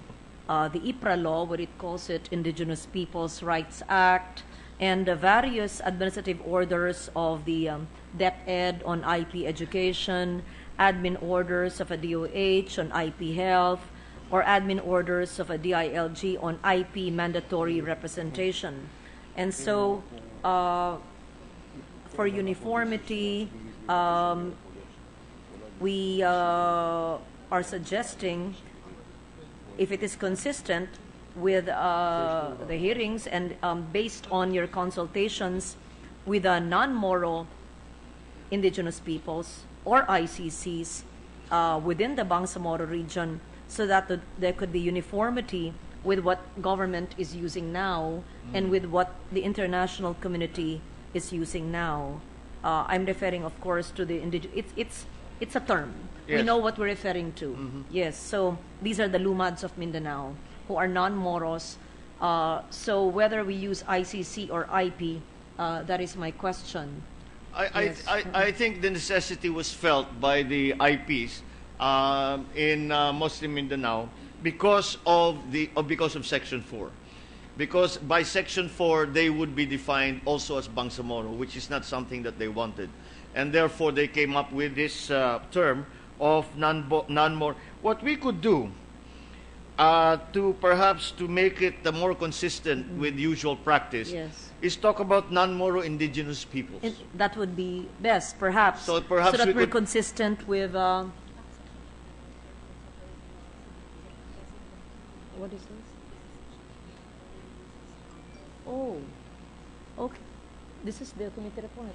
the IPRA law, where it calls it Indigenous Peoples Rights Act, and the various administrative orders of the DepEd on IP education, admin orders of a DOH on IP health, or admin orders of a DILG on IP mandatory representation. And so, for uniformity, we are suggesting, if it is consistent with the hearings and based on your consultations with the non-Moro indigenous peoples or ICCs within the Bangsamoro region, so that there could be uniformity with what government is using now and with what the international community is using now. I'm referring, of course, to the it's a term. Yes. We know what we're referring to. Yes, so these are the Lumads of Mindanao who are non-Moros. So whether we use ICC or IP, that is my question. I think the necessity was felt by the IPs in Muslim Mindanao because of Section 4. Because by Section 4, they would be defined also as Bangsamoro, which is not something that they wanted. And therefore, they came up with this term of non-Moro. What we could do to make it more consistent with usual practice, Yes. is talk about non-Moro indigenous peoples. That would be best, perhaps, So that we we're could- consistent with... what is this? Oh, okay. This is the committee report.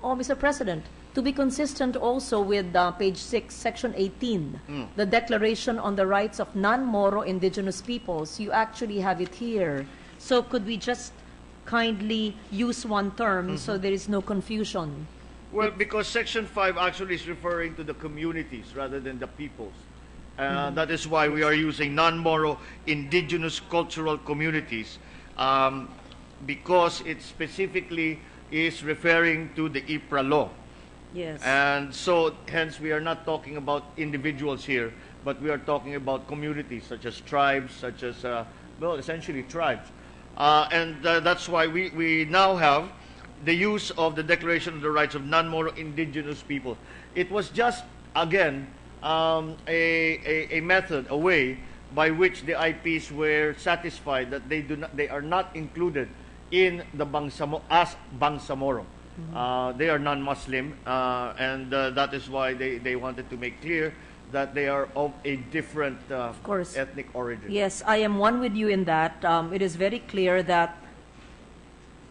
Oh, Mr. President, to be consistent also with page 6, section 18, the Declaration on the Rights of Non-Moro Indigenous Peoples, you actually have it here. So could we just kindly use one term so there is no confusion? Well, because Section 5 actually is referring to the communities rather than the peoples. That is why we are using non-Moro indigenous cultural communities, because it specifically is referring to the IPRA law. Yes. And so, hence, we are not talking about individuals here, but we are talking about communities, such as tribes, such as, essentially tribes. And that's why we now have the use of the Declaration of the Rights of Non-Moro Indigenous People. It was just, again, a method, a way by which the IPs were satisfied that they are not included in the as Bangsamoro. They are non-Muslim, and that is why they wanted to make clear that they are of a different Of course. ethnic origin. Yes, I am one with you in that. It is very clear that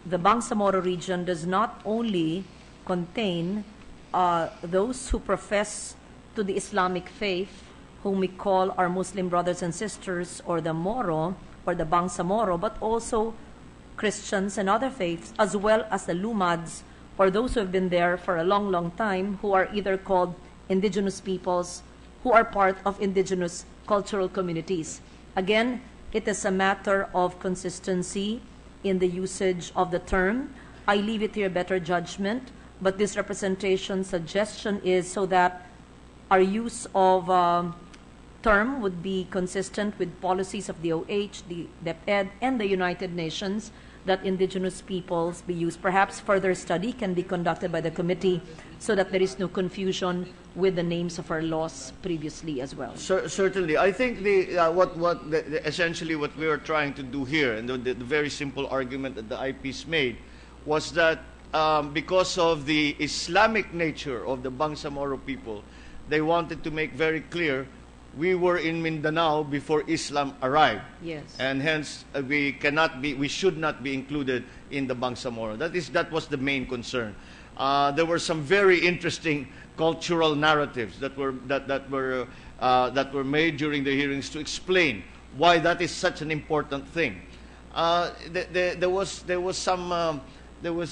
the Bangsamoro region does not only contain those who profess to the Islamic faith, whom we call our Muslim brothers and sisters, or the Moro, or the Bangsamoro, but also Christians and other faiths, as well as the Lumads, or those who have been there for a long, long time, who are either called indigenous peoples, who are part of indigenous cultural communities. Again, it is a matter of consistency in the usage of the term. I leave it to your better judgment, but this representation suggestion is so that our use of term would be consistent with policies of the OH, the DepEd, and the United Nations, that indigenous peoples be used. Perhaps further study can be conducted by the committee so that there is no confusion with the names of our laws previously as well. Certainly. I think essentially what we were trying to do here, and the very simple argument that the IPs made, was that because of the Islamic nature of the Bangsamoro people, they wanted to make very clear we were in Mindanao before Islam arrived. Yes. And hence we should not be included in the Bangsamoro. That was the main concern. There were some very interesting cultural narratives that were made during the hearings to explain why that is such an important thing. There was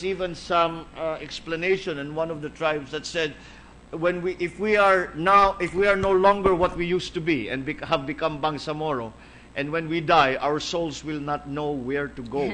even some explanation in one of the tribes that said, if we are no longer what we used to be and have become Bangsamoro, and when we die, our souls will not know where to go.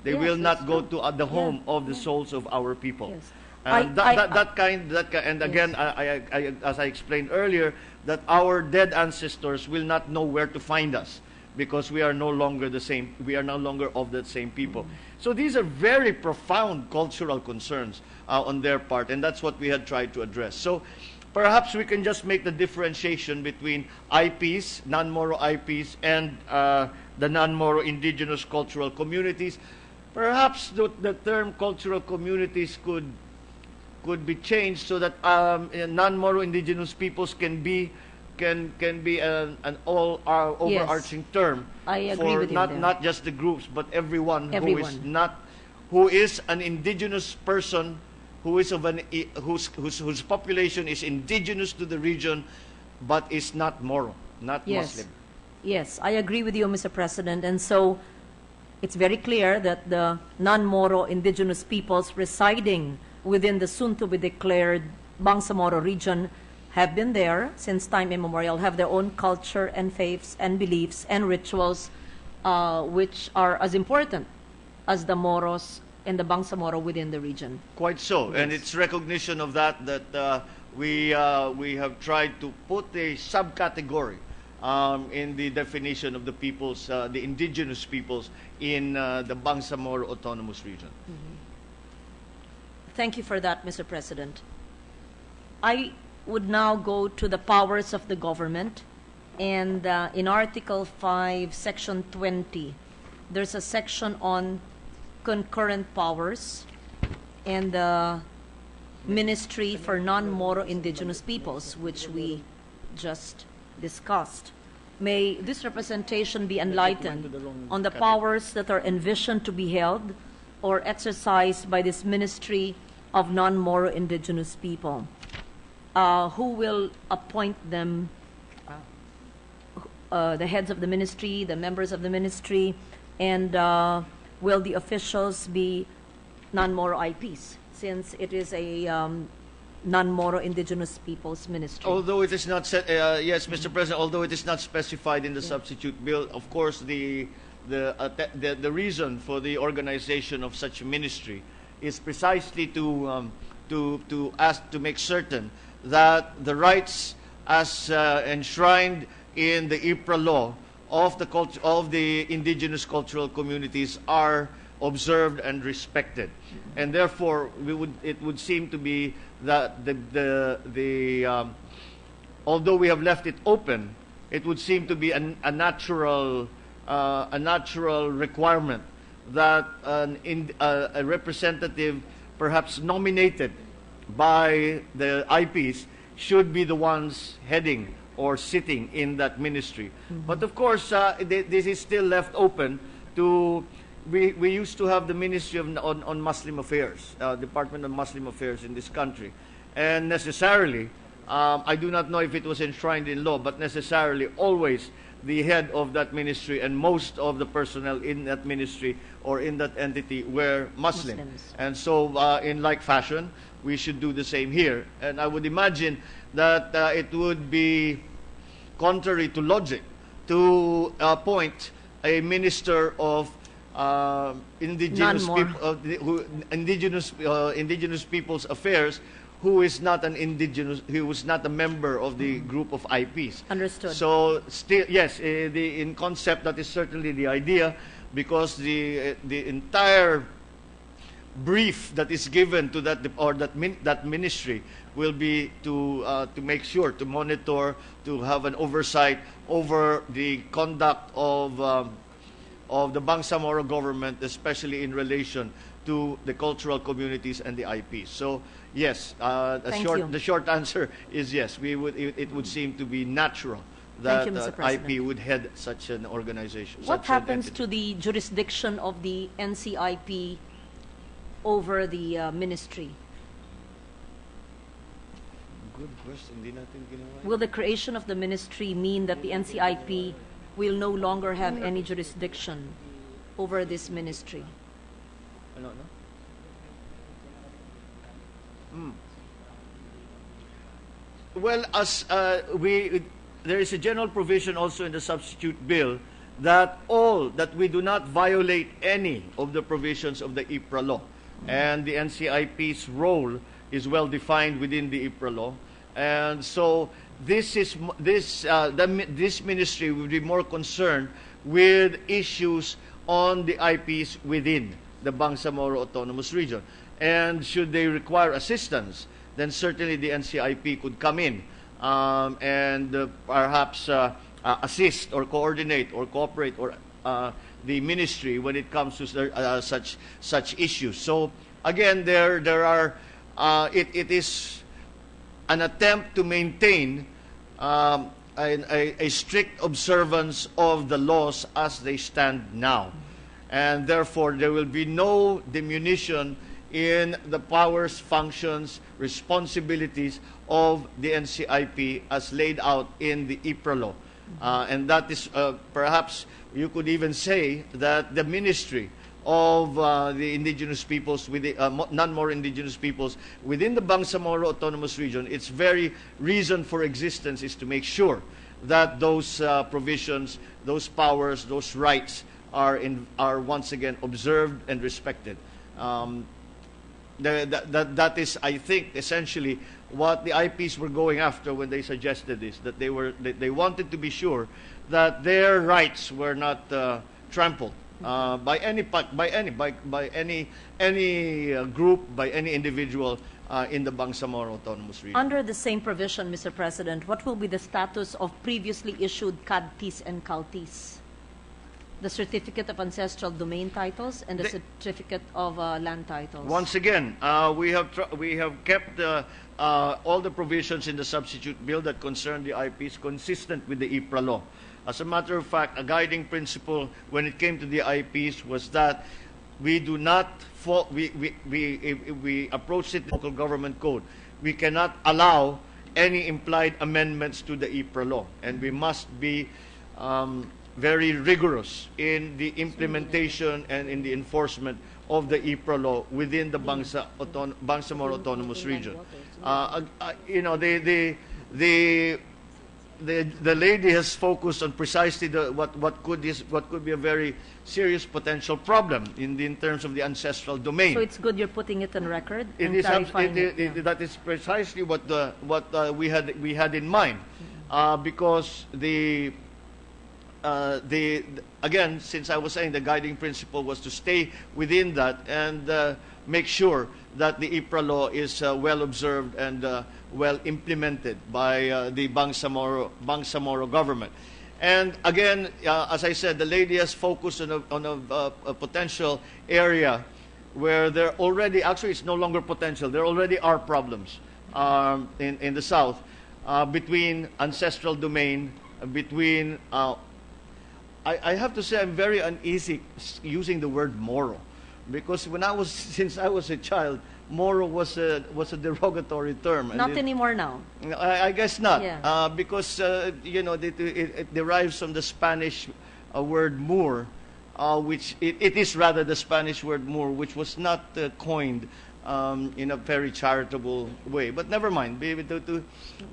They Yes, will not that's go true. to the home of the souls of our people. Yes. And and again, Yes. as I explained earlier, that our dead ancestors will not know where to find us because we are no longer the same. We are no longer of the same people. So these are very profound cultural concerns on their part, and that's what we had tried to address. So perhaps we can just make the differentiation between IPs, non-Moro IPs, and the non-Moro indigenous cultural communities. Perhaps the term cultural communities could be changed so that non-Moro indigenous peoples can be an overarching term I agree for with you there. not just the groups but everyone Everyone. who is an indigenous person who is whose population is indigenous to the region but is not Moro, not Muslim. Yes, I agree with you, Mr. President. And so it's very clear that the non-Moro indigenous peoples residing within the soon-to-be declared Bangsamoro region have been there since time immemorial, have their own culture and faiths and beliefs and rituals, which are as important as the Moros and the Bangsamoro within the region. Quite so, Yes. and it's recognition of that we have tried to put a subcategory in the definition of the peoples, the indigenous peoples in the Bangsamoro Autonomous Region. Thank you for that, Mr. President. I would now go to the powers of the government. And in Article 5, Section 20, there's a section on concurrent powers and the Ministry for Non-Moro Indigenous Peoples, which we just discussed. May this representation be enlightened on the powers that are envisioned to be held or exercised by this Ministry of Non-Moro Indigenous People. Who will appoint them, the heads of the ministry, the members of the ministry, and will the officials be non-Moro IPs, since it is a non-Moro indigenous people's ministry? Although it is not set, yes, Mr. President, although it is not specified in the substitute bill, of course the reason for the organization of such a ministry is precisely to make certain that the rights as enshrined in the IPRA law of the indigenous cultural communities are observed and respected, and therefore it would seem to be that although we have left it open, it would seem to be a natural requirement that a representative, perhaps nominated by the IPs, should be the ones heading or sitting in that ministry. But of course, this is still left open to. We used to have the Ministry on Muslim Affairs, Department of Muslim Affairs in this country, and necessarily I do not know if it was enshrined in law, but necessarily always the head of that ministry and most of the personnel in that ministry or in that entity were Muslim. Muslims. And so in like fashion, we should do the same here. And I would imagine that it would be contrary to logic to appoint a minister of indigenous None more. indigenous people's affairs who is not an indigenous, who is not a member of the group of IPs. Understood. So still, yes, in concept that is certainly the idea, because the entire brief that is given to that that ministry will be to make sure to monitor, to have an oversight over the conduct of the Bangsamoro government, especially in relation to the cultural communities and the IPs. So yes, the short answer is yes. It would seem to be natural that Thank you, Mr. President. IP would head such an organization. What such an happens entity. to the jurisdiction of the NCIP over the ministry? Good question. Hindi natin ginawa. Will the creation of the ministry mean that the NCIP will no longer have any jurisdiction over this ministry? Ano, no? Well, as there is a general provision also in the substitute bill that we do not violate any of the provisions of the IPRA law, and the NCIP's role is well defined within the IPRA law, and so this ministry would be more concerned with issues on the IPs within the Bangsamoro Autonomous Region. And should they require assistance, then certainly the NCIP could come in and perhaps assist or coordinate or cooperate or the ministry when it comes to such issues. So again, there are it is an attempt to maintain a strict observance of the laws as they stand now. And therefore, there will be no diminution in the powers, functions, responsibilities of the NCIP as laid out in the IPRA law. And that is, perhaps you could even say that the ministry of the indigenous peoples, with the non-more indigenous peoples within the Bangsamoro Autonomous Region, its very reason for existence is to make sure that those provisions, those powers, those rights are once again observed and respected. That is, I think, essentially what the IPs were going after when they suggested this. That they wanted to be sure that their rights were not trampled by any group, by any individual in the Bangsamoro Autonomous Region. Under the same provision, Mr. President, what will be the status of previously issued CADTIS and CALTIS? The Certificate of Ancestral Domain Titles and the Certificate of Land Titles. Once again, we have kept all the provisions in the substitute bill that concern the IPs consistent with the IPRA law. As a matter of fact, a guiding principle when it came to the IPs was that we do not we approach it local government code. We cannot allow any implied amendments to the IPRA law, and we must be very rigorous in the implementation and in the enforcement of the IPRA law within the Bangsamoro Autonomous Region. You know, the lady has focused on precisely what could be a very serious potential problem in terms of the ancestral domain. So it's good you're putting it on record and It clarifying is it. that is precisely what we had in mind, because again, since I was saying the guiding principle was to stay within that and make sure that the IPRA law is well observed and well implemented by the Bangsamoro government. And again, as I said, the lady has focused on a potential area where there already, actually it's no longer potential, there already are problems in the South between ancestral domain, between I have to say I'm very uneasy using the word Moro, because since I was a child, Moro was a derogatory term. And Not it- anymore now. I guess not, Yeah. because it derives from the Spanish word Moor, which it is rather the Spanish word Moor, which was not coined in a very charitable way. But never mind. To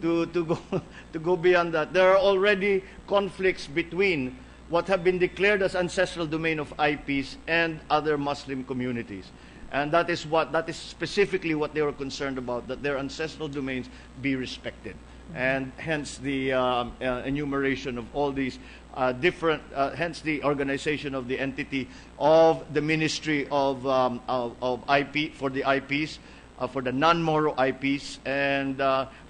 go to go beyond that, there are already conflicts between what have been declared as ancestral domain of IPs and other Muslim communities. And that is specifically what they were concerned about, that their ancestral domains be respected. And hence the enumeration of all these different, hence the organization of the entity of the Ministry of IP, for the IPs, for the non-Moro IPs, and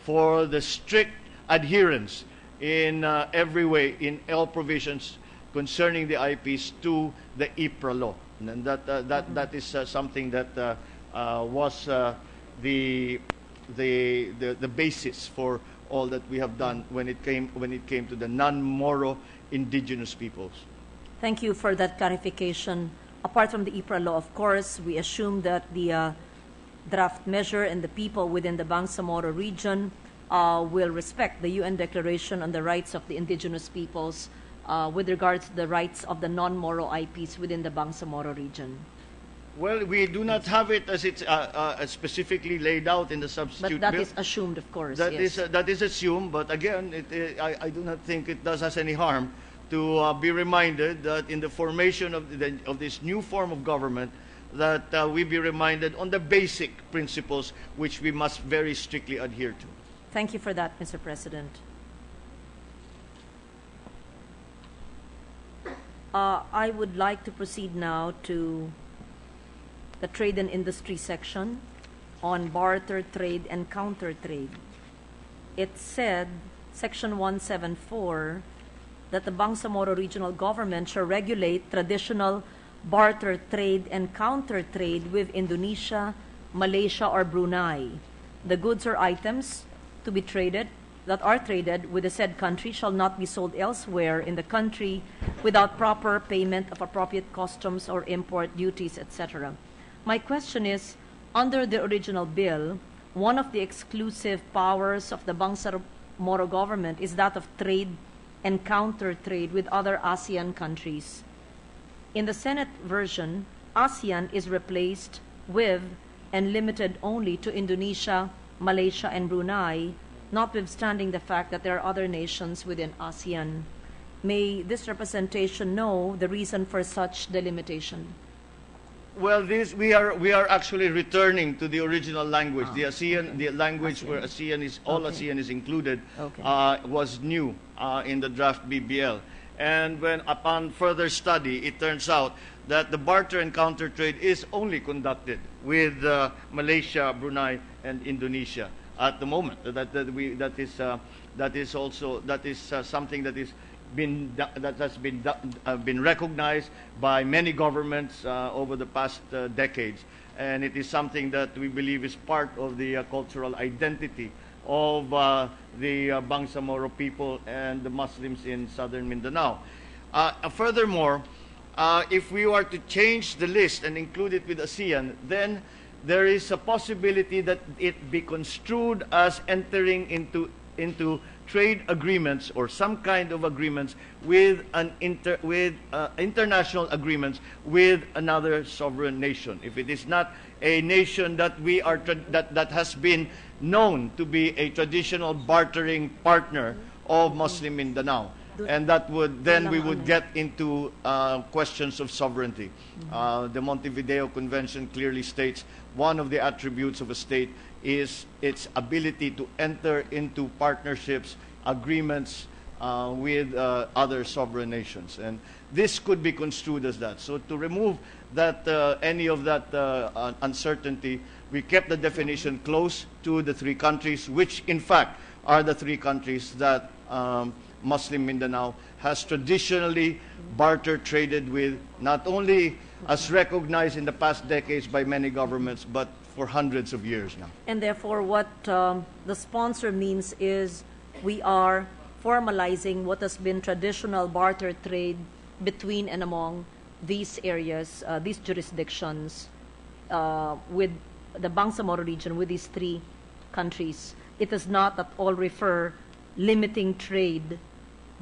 for the strict adherence in every way, in all provisions concerning the IPs to the IPRA law. And that is something that was the basis for all that we have done when it came to the non-Moro indigenous peoples. Thank you for that clarification. Apart from the IPRA law, of course, we assume that the draft measure and the people within the Bangsamoro region will respect the UN Declaration on the Rights of the Indigenous Peoples with regards to the rights of the non-Moro IPs within the Bangsamoro region. Well, we do not have it as it's specifically laid out in the substitute But that bill. is assumed, of course. That yes. is assumed, but again, I do not think it does us any harm to be reminded that in the formation of this new form of government, that we be reminded on the basic principles which we must very strictly adhere to. Thank you for that, Mr. President. I would like to proceed now to the Trade and Industry section on barter trade and counter trade. It said, Section 174, that the Bangsamoro Regional Government shall regulate traditional barter trade and counter trade with Indonesia, Malaysia, or Brunei. The goods or items to be traded that are traded with the said country shall not be sold elsewhere in the country without proper payment of appropriate customs or import duties, etc. My question is, under the original bill, one of the exclusive powers of the Bangsamoro government is that of trade and counter trade with other ASEAN countries. In the Senate version, ASEAN is replaced with and limited only to Indonesia, Malaysia, and Brunei, notwithstanding the fact that there are other nations within ASEAN. May this representation know the reason for such delimitation? Well, we are actually returning to the original language. The ASEAN, the language where ASEAN is all ASEAN is included, was new in the draft BBL. And when upon further study, it turns out that the barter and counter trade is only conducted with Malaysia, Brunei, and Indonesia at the moment. That is something that has been recognized by many governments over the past decades, and it is something that we believe is part of the cultural identity of the Bangsamoro people and the Muslims in southern Mindanao. Furthermore, if we were to change the list and include it with ASEAN, then there is a possibility that it be construed as entering into trade agreements or some kind of agreements with international agreements with another sovereign nation. If it is not a nation that that has been known to be a traditional bartering partner of Muslim Mindanao. And that would then we would get into questions of sovereignty. The Montevideo Convention clearly states one of the attributes of a state is its ability to enter into partnerships, agreements with other sovereign nations, and this could be construed as that. So to remove that any of that uncertainty, we kept the definition close to the three countries, which in fact are the three countries that Muslim Mindanao has traditionally barter traded with, not only as recognized in the past decades by many governments, but for hundreds of years now. And therefore, what the sponsor means is we are formalizing what has been traditional barter trade between and among these areas, these jurisdictions, with the Bangsamoro region with these three countries, it does not at all refer limiting trade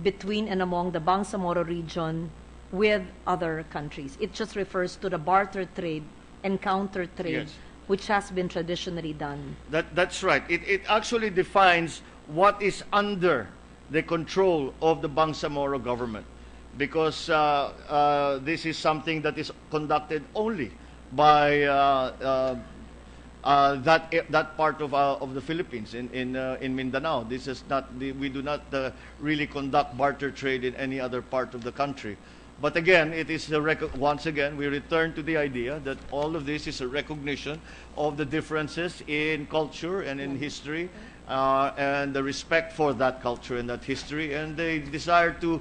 between and among the Bangsamoro region with other countries. It just refers to the barter trade and counter trade, Yes. which has been traditionally done. That's right. It actually defines what is under the control of the Bangsamoro government, because this is something that is conducted only by that part of the Philippines in Mindanao. This is not we do not really conduct barter trade in any other part of the country. But again, it is once again we return to the idea that all of this is a recognition of the differences in culture and in history, and the respect for that culture and that history, and they desire to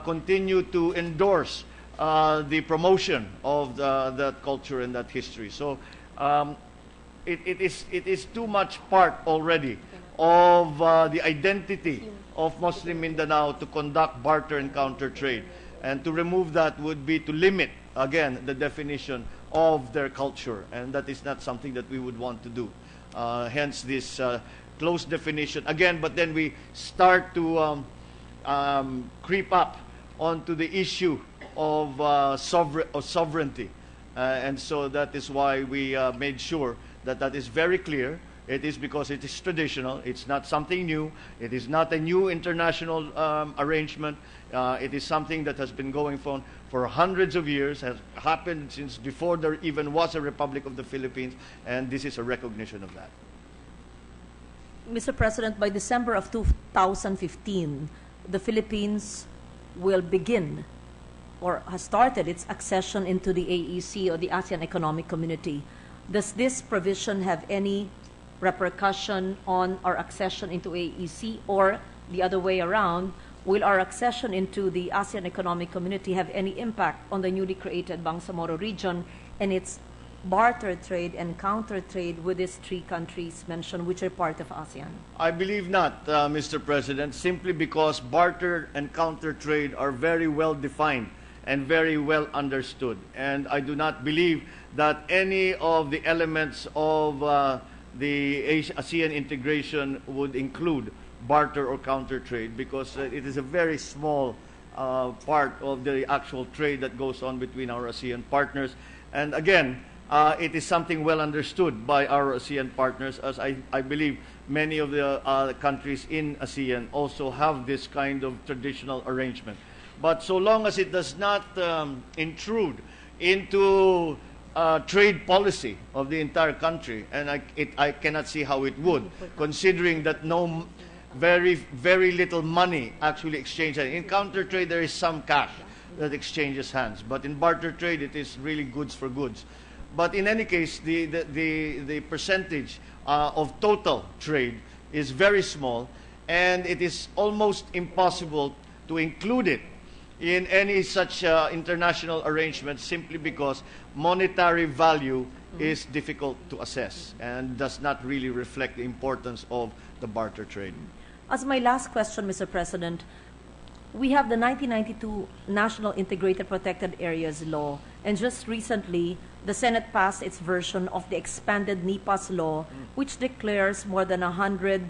continue to endorse the promotion of that culture and that history. So it is too much part already of the identity of Muslim Mindanao to conduct barter and counter trade. And to remove that would be to limit, again, the definition of their culture. And that is not something that we would want to do. Hence this close definition. Again, but then we start to creep up onto the issue of sovereignty. And so that is why we made sure that that is very clear. It is because it is traditional. It's not something new. It is not a new international arrangement. It is something that has been going on for hundreds of years, has happened since before there even was a Republic of the Philippines, and this is a recognition of that. Mr. President, by December of 2015, the Philippines will begin or has started its accession into the AEC, or the ASEAN Economic Community. Does this provision have any repercussion on our accession into AEC, or the other way around, will our accession into the ASEAN Economic Community have any impact on the newly created Bangsamoro region and its barter trade and counter trade with these three countries mentioned, which are part of ASEAN? I believe not, Mr. President, simply because barter and counter trade are very well defined and very well understood. And I do not believe that any of the elements of the ASEAN integration would include barter or counter trade, because it is a very small part of the actual trade that goes on between our ASEAN partners. And again, it is something well understood by our ASEAN partners, as I believe many of the countries in ASEAN also have this kind of traditional arrangement. But so long as it does not intrude into trade policy of the entire country, and I cannot see how it would, considering that very little money actually exchanges. In counter trade, there is some cash that exchanges hands, but in barter trade, it is really goods for goods. But in any case, the percentage of total trade is very small, and it is almost impossible to include it in any such international arrangement, simply because monetary value is difficult to assess and does not really reflect the importance of the barter trade. As my last question, Mr. President, we have the 1992 National Integrated Protected Areas Law, and just recently, the Senate passed its version of the expanded NEPA's law, which declares more than 100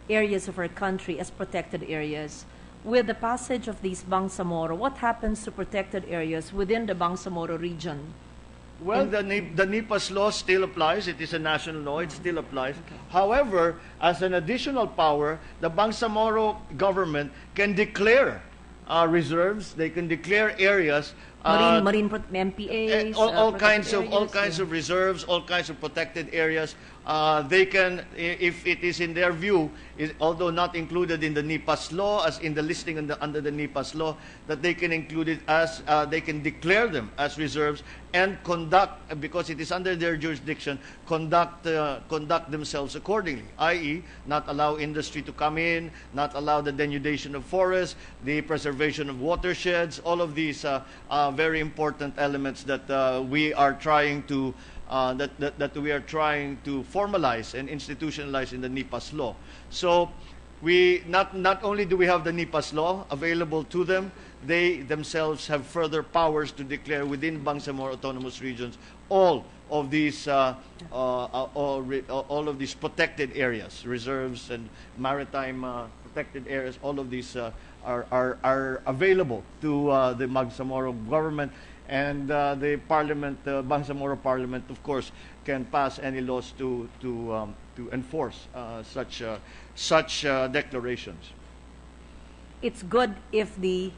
areas of our country as protected areas. With the passage of these Bangsamoro, what happens to protected areas within the Bangsamoro region? Well, the NEPA's law still applies. It is a national law. It still applies. Okay. However, as an additional power, the Bangsamoro government can declare reserves. They can declare areas. Marine MPAs. All kinds of reserves, all kinds of protected areas. They can, if it is in their view, although not included in the NEPA's law, as in the listing under the NEPA's law, that they can include it as, they can declare them as reserves and conduct, because it is under their jurisdiction, conduct themselves accordingly, i.e., not allow industry to come in, not allow the denudation of forests, the preservation of watersheds, all of these very important elements that we are trying to that we are trying to formalize and institutionalize in the NEPA's law. So We not only do we have the NIPAS law available to them, they themselves have further powers to declare within Bangsamoro autonomous regions all of these all of these protected areas, reserves and maritime protected areas. All of these are available to the Bangsamoro government, and the Parliament, Bangsamoro Parliament, of course, can pass any laws to enforce such declarations. It's good if the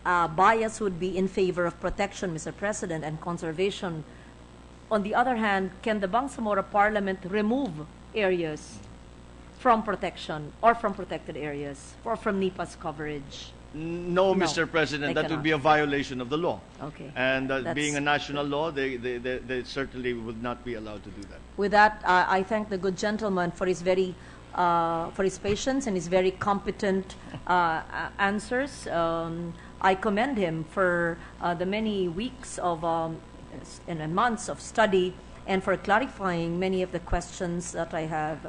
bias would be in favor of protection, Mr. President, and conservation. On the other hand, can the Bangsamoro Parliament remove areas from protection or from protected areas or from NIPA's coverage? No, No, Mr. President, they that would cannot. be a violation of the law. Okay. And That's- being a national law, they certainly would not be allowed to do that. With that, I thank the good gentleman for his for his patience and his very competent answers. I commend him for the many weeks of and months of study and for clarifying many of the questions that I have.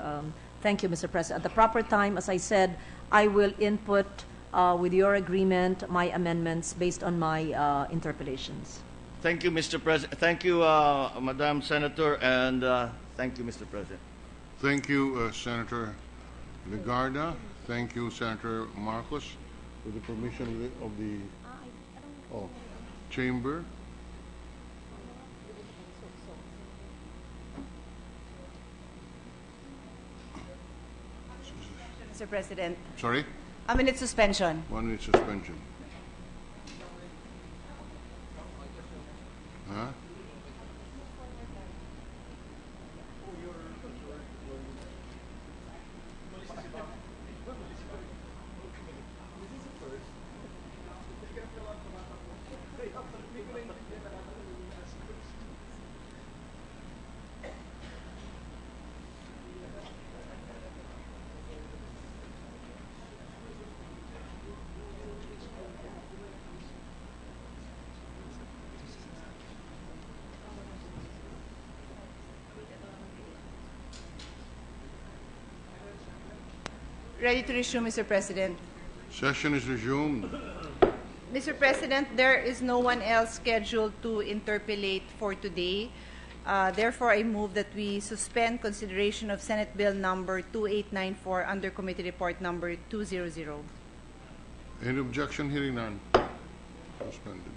Thank you, Mr. President. At the proper time, as I said, I will input, with your agreement, my amendments based on my interpellations. Thank you, Mr. President. Thank you, Madam Senator, and thank you, Mr. President. Thank you, Senator Legarda. Thank you, Senator Marcos, with the permission of the chamber. Mr. President, Sorry? a minute suspension. 1 minute suspension. Huh? Ready to resume, Mr. President. Session is resumed. Mr. President, there is no one else scheduled to interpellate for today. Therefore, I move that we suspend consideration of Senate Bill number 2894 under Committee Report number 200. Any objection? Hearing none. Suspended.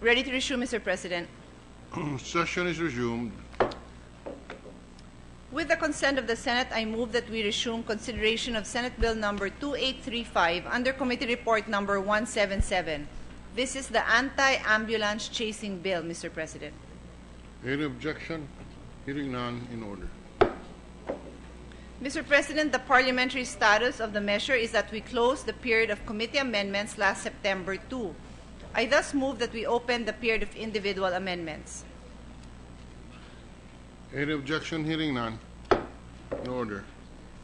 Ready to resume, Mr. President. Session is resumed. With the consent of the Senate, I move that we resume consideration of Senate Bill number 2835 under Committee Report number 177. This is the anti-ambulance chasing bill, Mr. President. Any objection? Hearing none, in order. Mr. President, the parliamentary status of the measure is that we closed the period of committee amendments last September 2. I thus move that we open the period of individual amendments. Any objection? Hearing none, in order.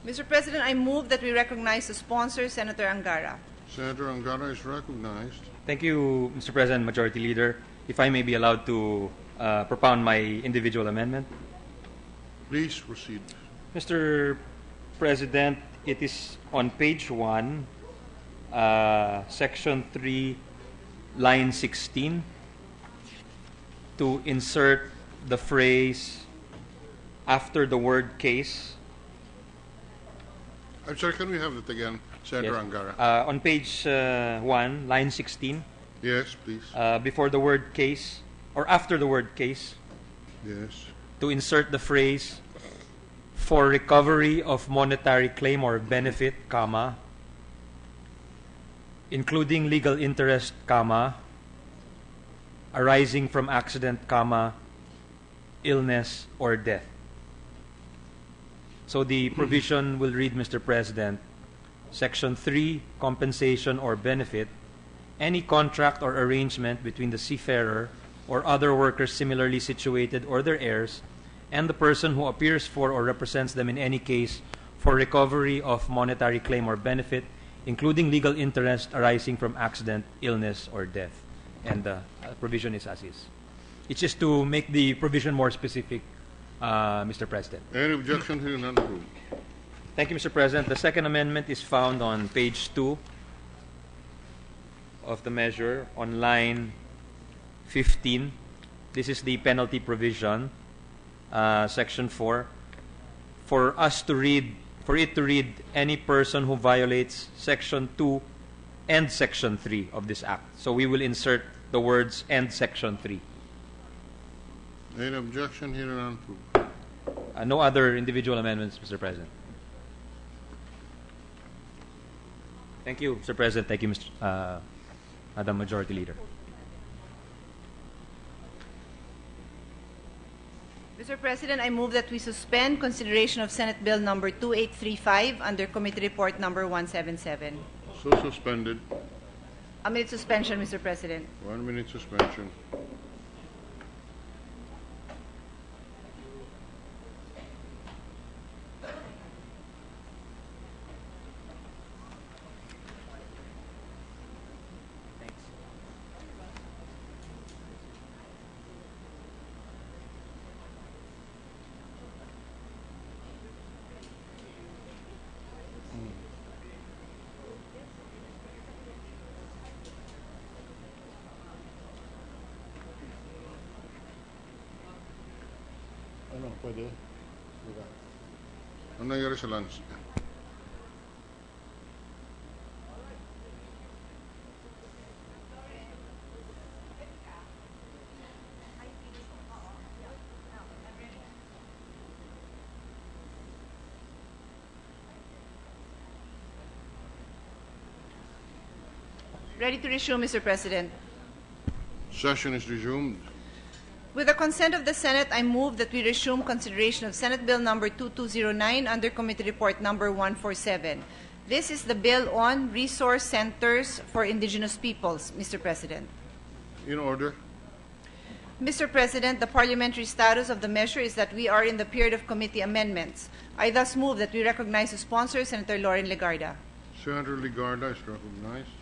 Mr. President, I move that we recognize the sponsor, Senator Angara. Senator Angara is recognized. Thank you, Mr. President, Majority Leader. If I may be allowed to propound my individual amendment. Please proceed. Mr. President, it is on page 1, section 3, line 16, to insert the phrase after the word case. I'm sorry, can we have it again, Senator Yes. Angara? On page 1, line 16, Yes, please. before the word case, or after the word case, Yes. to insert the phrase for recovery of monetary claim or benefit, comma, including legal interest, comma, arising from accident, comma, illness or death. So the provision will read, Mr. President, Section 3, compensation or benefit, any contract or arrangement between the seafarer or other workers similarly situated or their heirs and the person who appears for or represents them in any case for recovery of monetary claim or benefit, including legal interest arising from accident, illness, or death. And the provision is as is. It's just to make the provision more specific, Mr. President. Any objection? Hearing none, approved. Thank you, Mr. President. The second amendment is found on page 2 of the measure on line 15. This is the penalty provision, section 4. For it to read any person who violates section 2 and section 3 of this act. So we will insert the words and section 3. Any objection? Hearing none, approved. No other individual amendments, Mr. President. Thank you, Mr. President. Thank you, Madam Majority Leader. Mr. President, I move that we suspend consideration of Senate Bill number 2835 under Committee Report number 177. So suspended. A minute suspension, Mr. President. 1 minute suspension. Ano, pwede? Diba? Ano nangyari sa lunch? Ready to resume, Mr. President. Session is resumed. With the consent of the Senate, I move that we resume consideration of Senate Bill number 2209 under Committee Report number 147. This is the bill on resource centers for indigenous peoples, Mr. President. In order. Mr. President, the parliamentary status of the measure is that we are in the period of committee amendments. I thus move that we recognize the sponsor, Senator Lauren Legarda. Senator Legarda is recognized.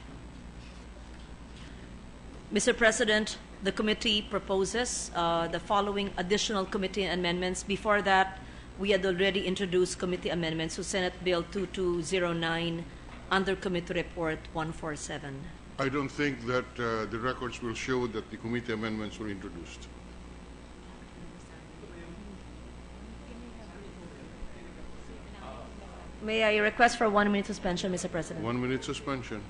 Mr. President, the committee proposes the following additional committee amendments. Before that, we had already introduced committee amendments to Senate Bill 2209 under Committee Report 147. I don't think that the records will show that the committee amendments were introduced. May I request for 1 minute suspension, Mr. President? 1 minute suspension.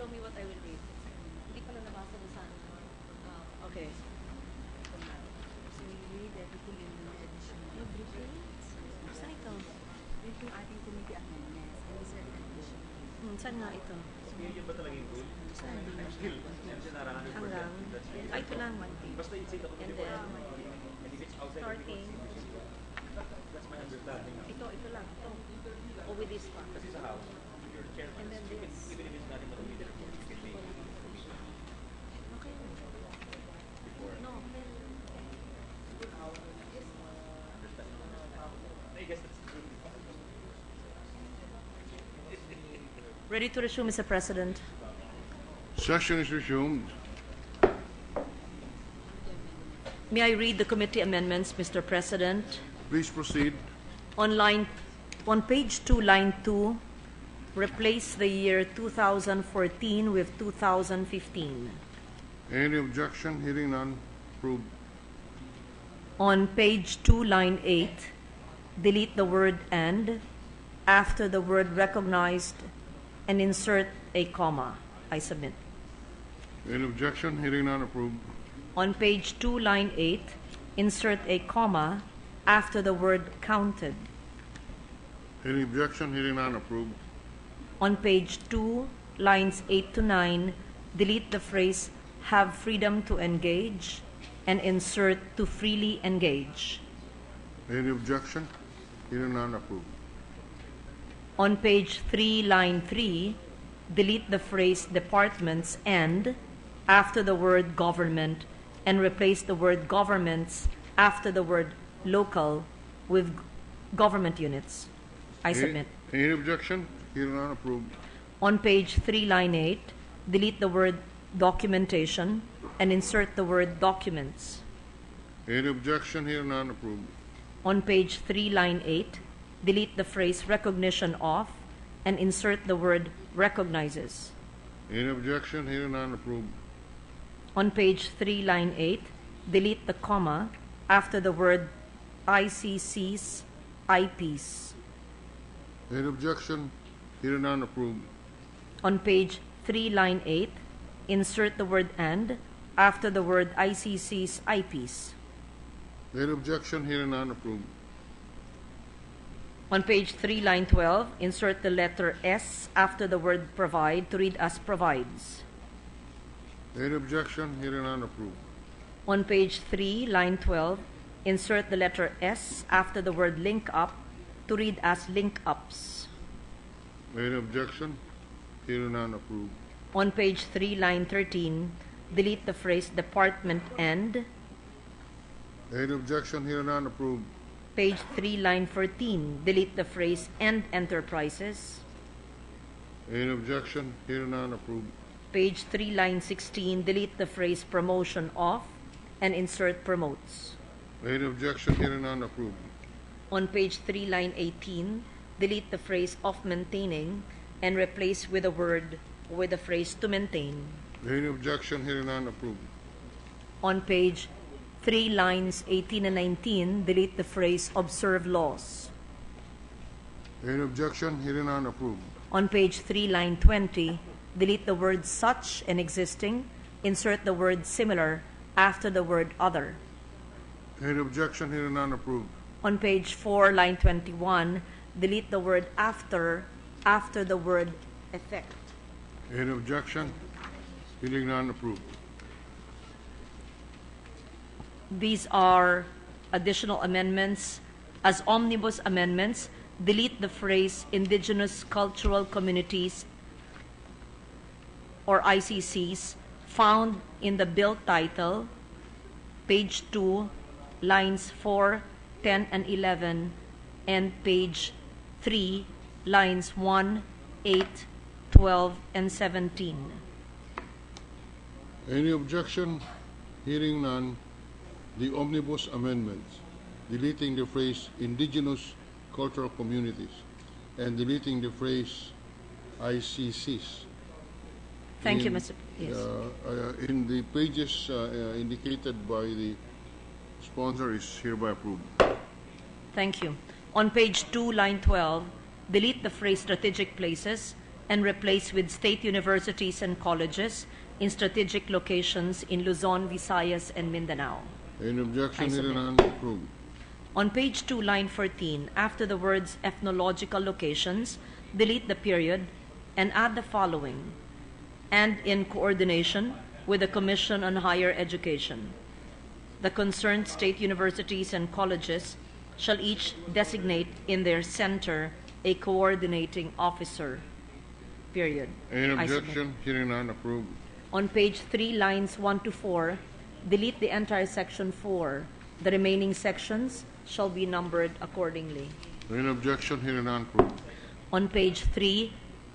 show me what I will read. Hindi pala nabasa mo sana. Okay. So we read everything in the edition. Everything? Saan ito? Ito yung ating committee amendments and this is rendition. Saan nga ito? Saan? Hanggang? Ay, ito lang, one page. And then, starting. Ito lang. Ito. O with this one. And then this. Okay. No. Ready to resume, Mr. President. Session is resumed. May I read the committee amendments, Mr. President? Please proceed. On page 2, line 2, replace the year 2014 with 2015. Any objection? Hearing none. Approved. On page 2, line 8, delete the word "and" after the word "recognized" and insert a comma. I submit. Any objection? Hearing none. Approved. On page 2, line 8, insert a comma after the word "counted." Any objection? Hearing none. Approved. On page 2, lines 8 to 9, delete the phrase "have freedom to engage" and insert "to freely engage." Any objection? Hearing none. Approved. On page 3, line 3, delete the phrase "departments" and after the word "government" and replace the word "governments" after the word "local" with "government units." I submit. Any objection? Hearing none. Approved. On page 3, line 8, delete the word "documentation" and insert the word "documents." Any objection? Hearing none. Approved. On page 3, line 8, delete the phrase "recognition of" and insert the word "recognizes." Any objection? Hearing none. Approved. On page 3, line 8, delete the comma after the word ICC's, IP's. Any objection? Hearing none. Approved. On page 3, line 8, insert the word "and" after the word ICC's, IP's. Any objection? Hearing none. Approved. On page 3, line 12, insert the letter S after the word "provide" to read as "provides." Any objection? Hearing none. Approved. On page 3, line 12, insert the letter S after the word "link up" to read as "link ups." Any objection? Hearing none. Approved. On page 3, line 13, delete the phrase "department and." Any objection? Hearing none. Approved. Page 3, line 14, delete the phrase "and enterprises." Any objection? Hearing none. Approved. Page 3, line 16, delete the phrase "promotion of" and insert "promotes." Any objection? Hearing none. Approved. On page 3, line 18, delete the phrase "of maintaining" and replace with the phrase "to maintain." Any objection? Hearing none. Approved. On page 3, lines 18 and 19, delete the phrase "observe laws." Any objection? Hearing none. Approved. On page 3, line 20, delete the word "such" and "existing", insert the word "similar" after the word "other." Any objection? Hearing none. Approved. On page 4, line 21, delete the word after the word "effect." Any objection? Hearing none. Approved. These are additional amendments. As omnibus amendments, delete the phrase "indigenous cultural communities" or ICCs found in the bill title, page 2, lines 4, 10, and 11, and page 3, lines 1, 8, 12, and 17. Any objection? Hearing none. The omnibus amendments, deleting the phrase "indigenous cultural communities" and deleting the phrase "ICCs." Thank you, In- Mr. Yes. In the pages indicated by the sponsor is hereby approved. Thank you. On page 2, line 12, delete the phrase "strategic places" and replace with state universities and colleges in strategic locations in Luzon, Visayas, and Mindanao. Any objection? I Hearing submit. none, approved. On page 2, line 14, after the words ethnological locations, delete the period and add the following: and in coordination with the Commission on Higher Education. The concerned state universities and colleges shall each designate in their center a coordinating officer. Period. Any I submit. objection? Hearing none, approved. On page 3, lines 1 to 4, delete the entire section 4. The remaining sections shall be numbered accordingly. Any objection? Hearing none, approved. On page 3,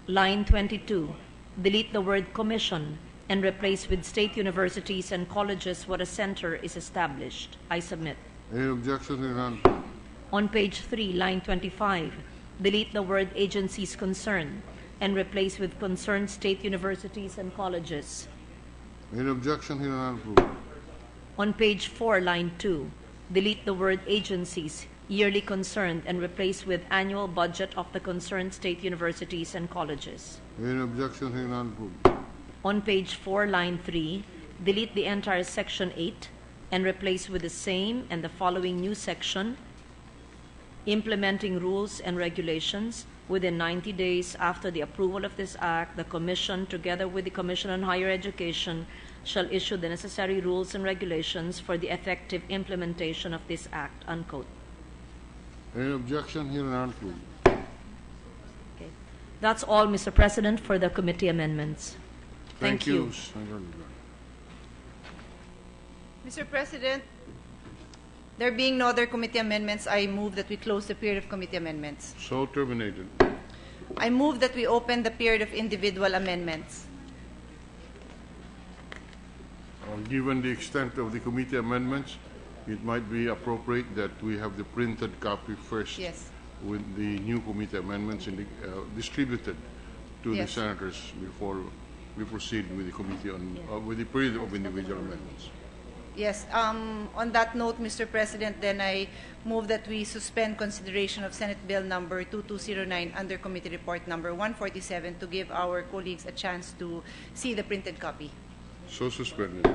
line 22, delete the word commission and replace with state universities and colleges where a center is established. I submit. Any objection? Hearing none, approved. On page 3, line 25, delete the word agencies concerned and replace with concerned state universities and colleges. Any objection? Hearing none, approved. On page 4, line 2, delete the word agencies yearly concerned and replace with annual budget of the concerned state universities and colleges. Any objection? Hearing none, approved. On page 4, line 3, delete the entire section 8 and replace with the same and the following new section: implementing rules and regulations. Within 90 days after the approval of this act, the Commission, together with the Commission on Higher Education, shall issue the necessary rules and regulations for the effective implementation of this act, unquote. Any objection? Hearing none, approved. Okay. That's all, Mr. President, for the committee amendments. Thank you. Senator Ligar. Mr. President, there being no other committee amendments, I move that we close the period of committee amendments. So terminated. I move that we open the period of individual amendments. Given the extent of the committee amendments, it might be appropriate that we have the printed copy first, Yes. with the new committee amendments distributed to the Yes. senators before we proceed with the committee on with the period of individual amendments. Yes. On that note, Mr. President, then I move that we suspend consideration of Senate Bill number 2209 under Committee Report number 147 to give our colleagues a chance to see the printed copy. So suspended.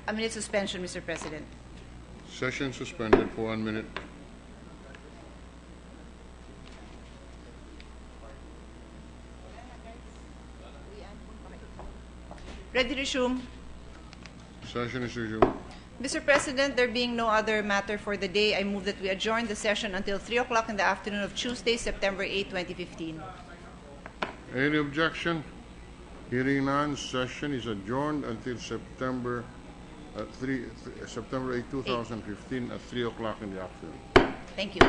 A minute suspension, Mr. President. Session suspended for 1 minute. Ready to resume. Session is resumed. Mr. President, there being no other matter for the day, I move that we adjourn the session until 3 o'clock in the afternoon of Tuesday, September 8, 2015. Any objection? Hearing none, session is adjourned until September 8, 2015 at 3 o'clock in the afternoon. Thank you.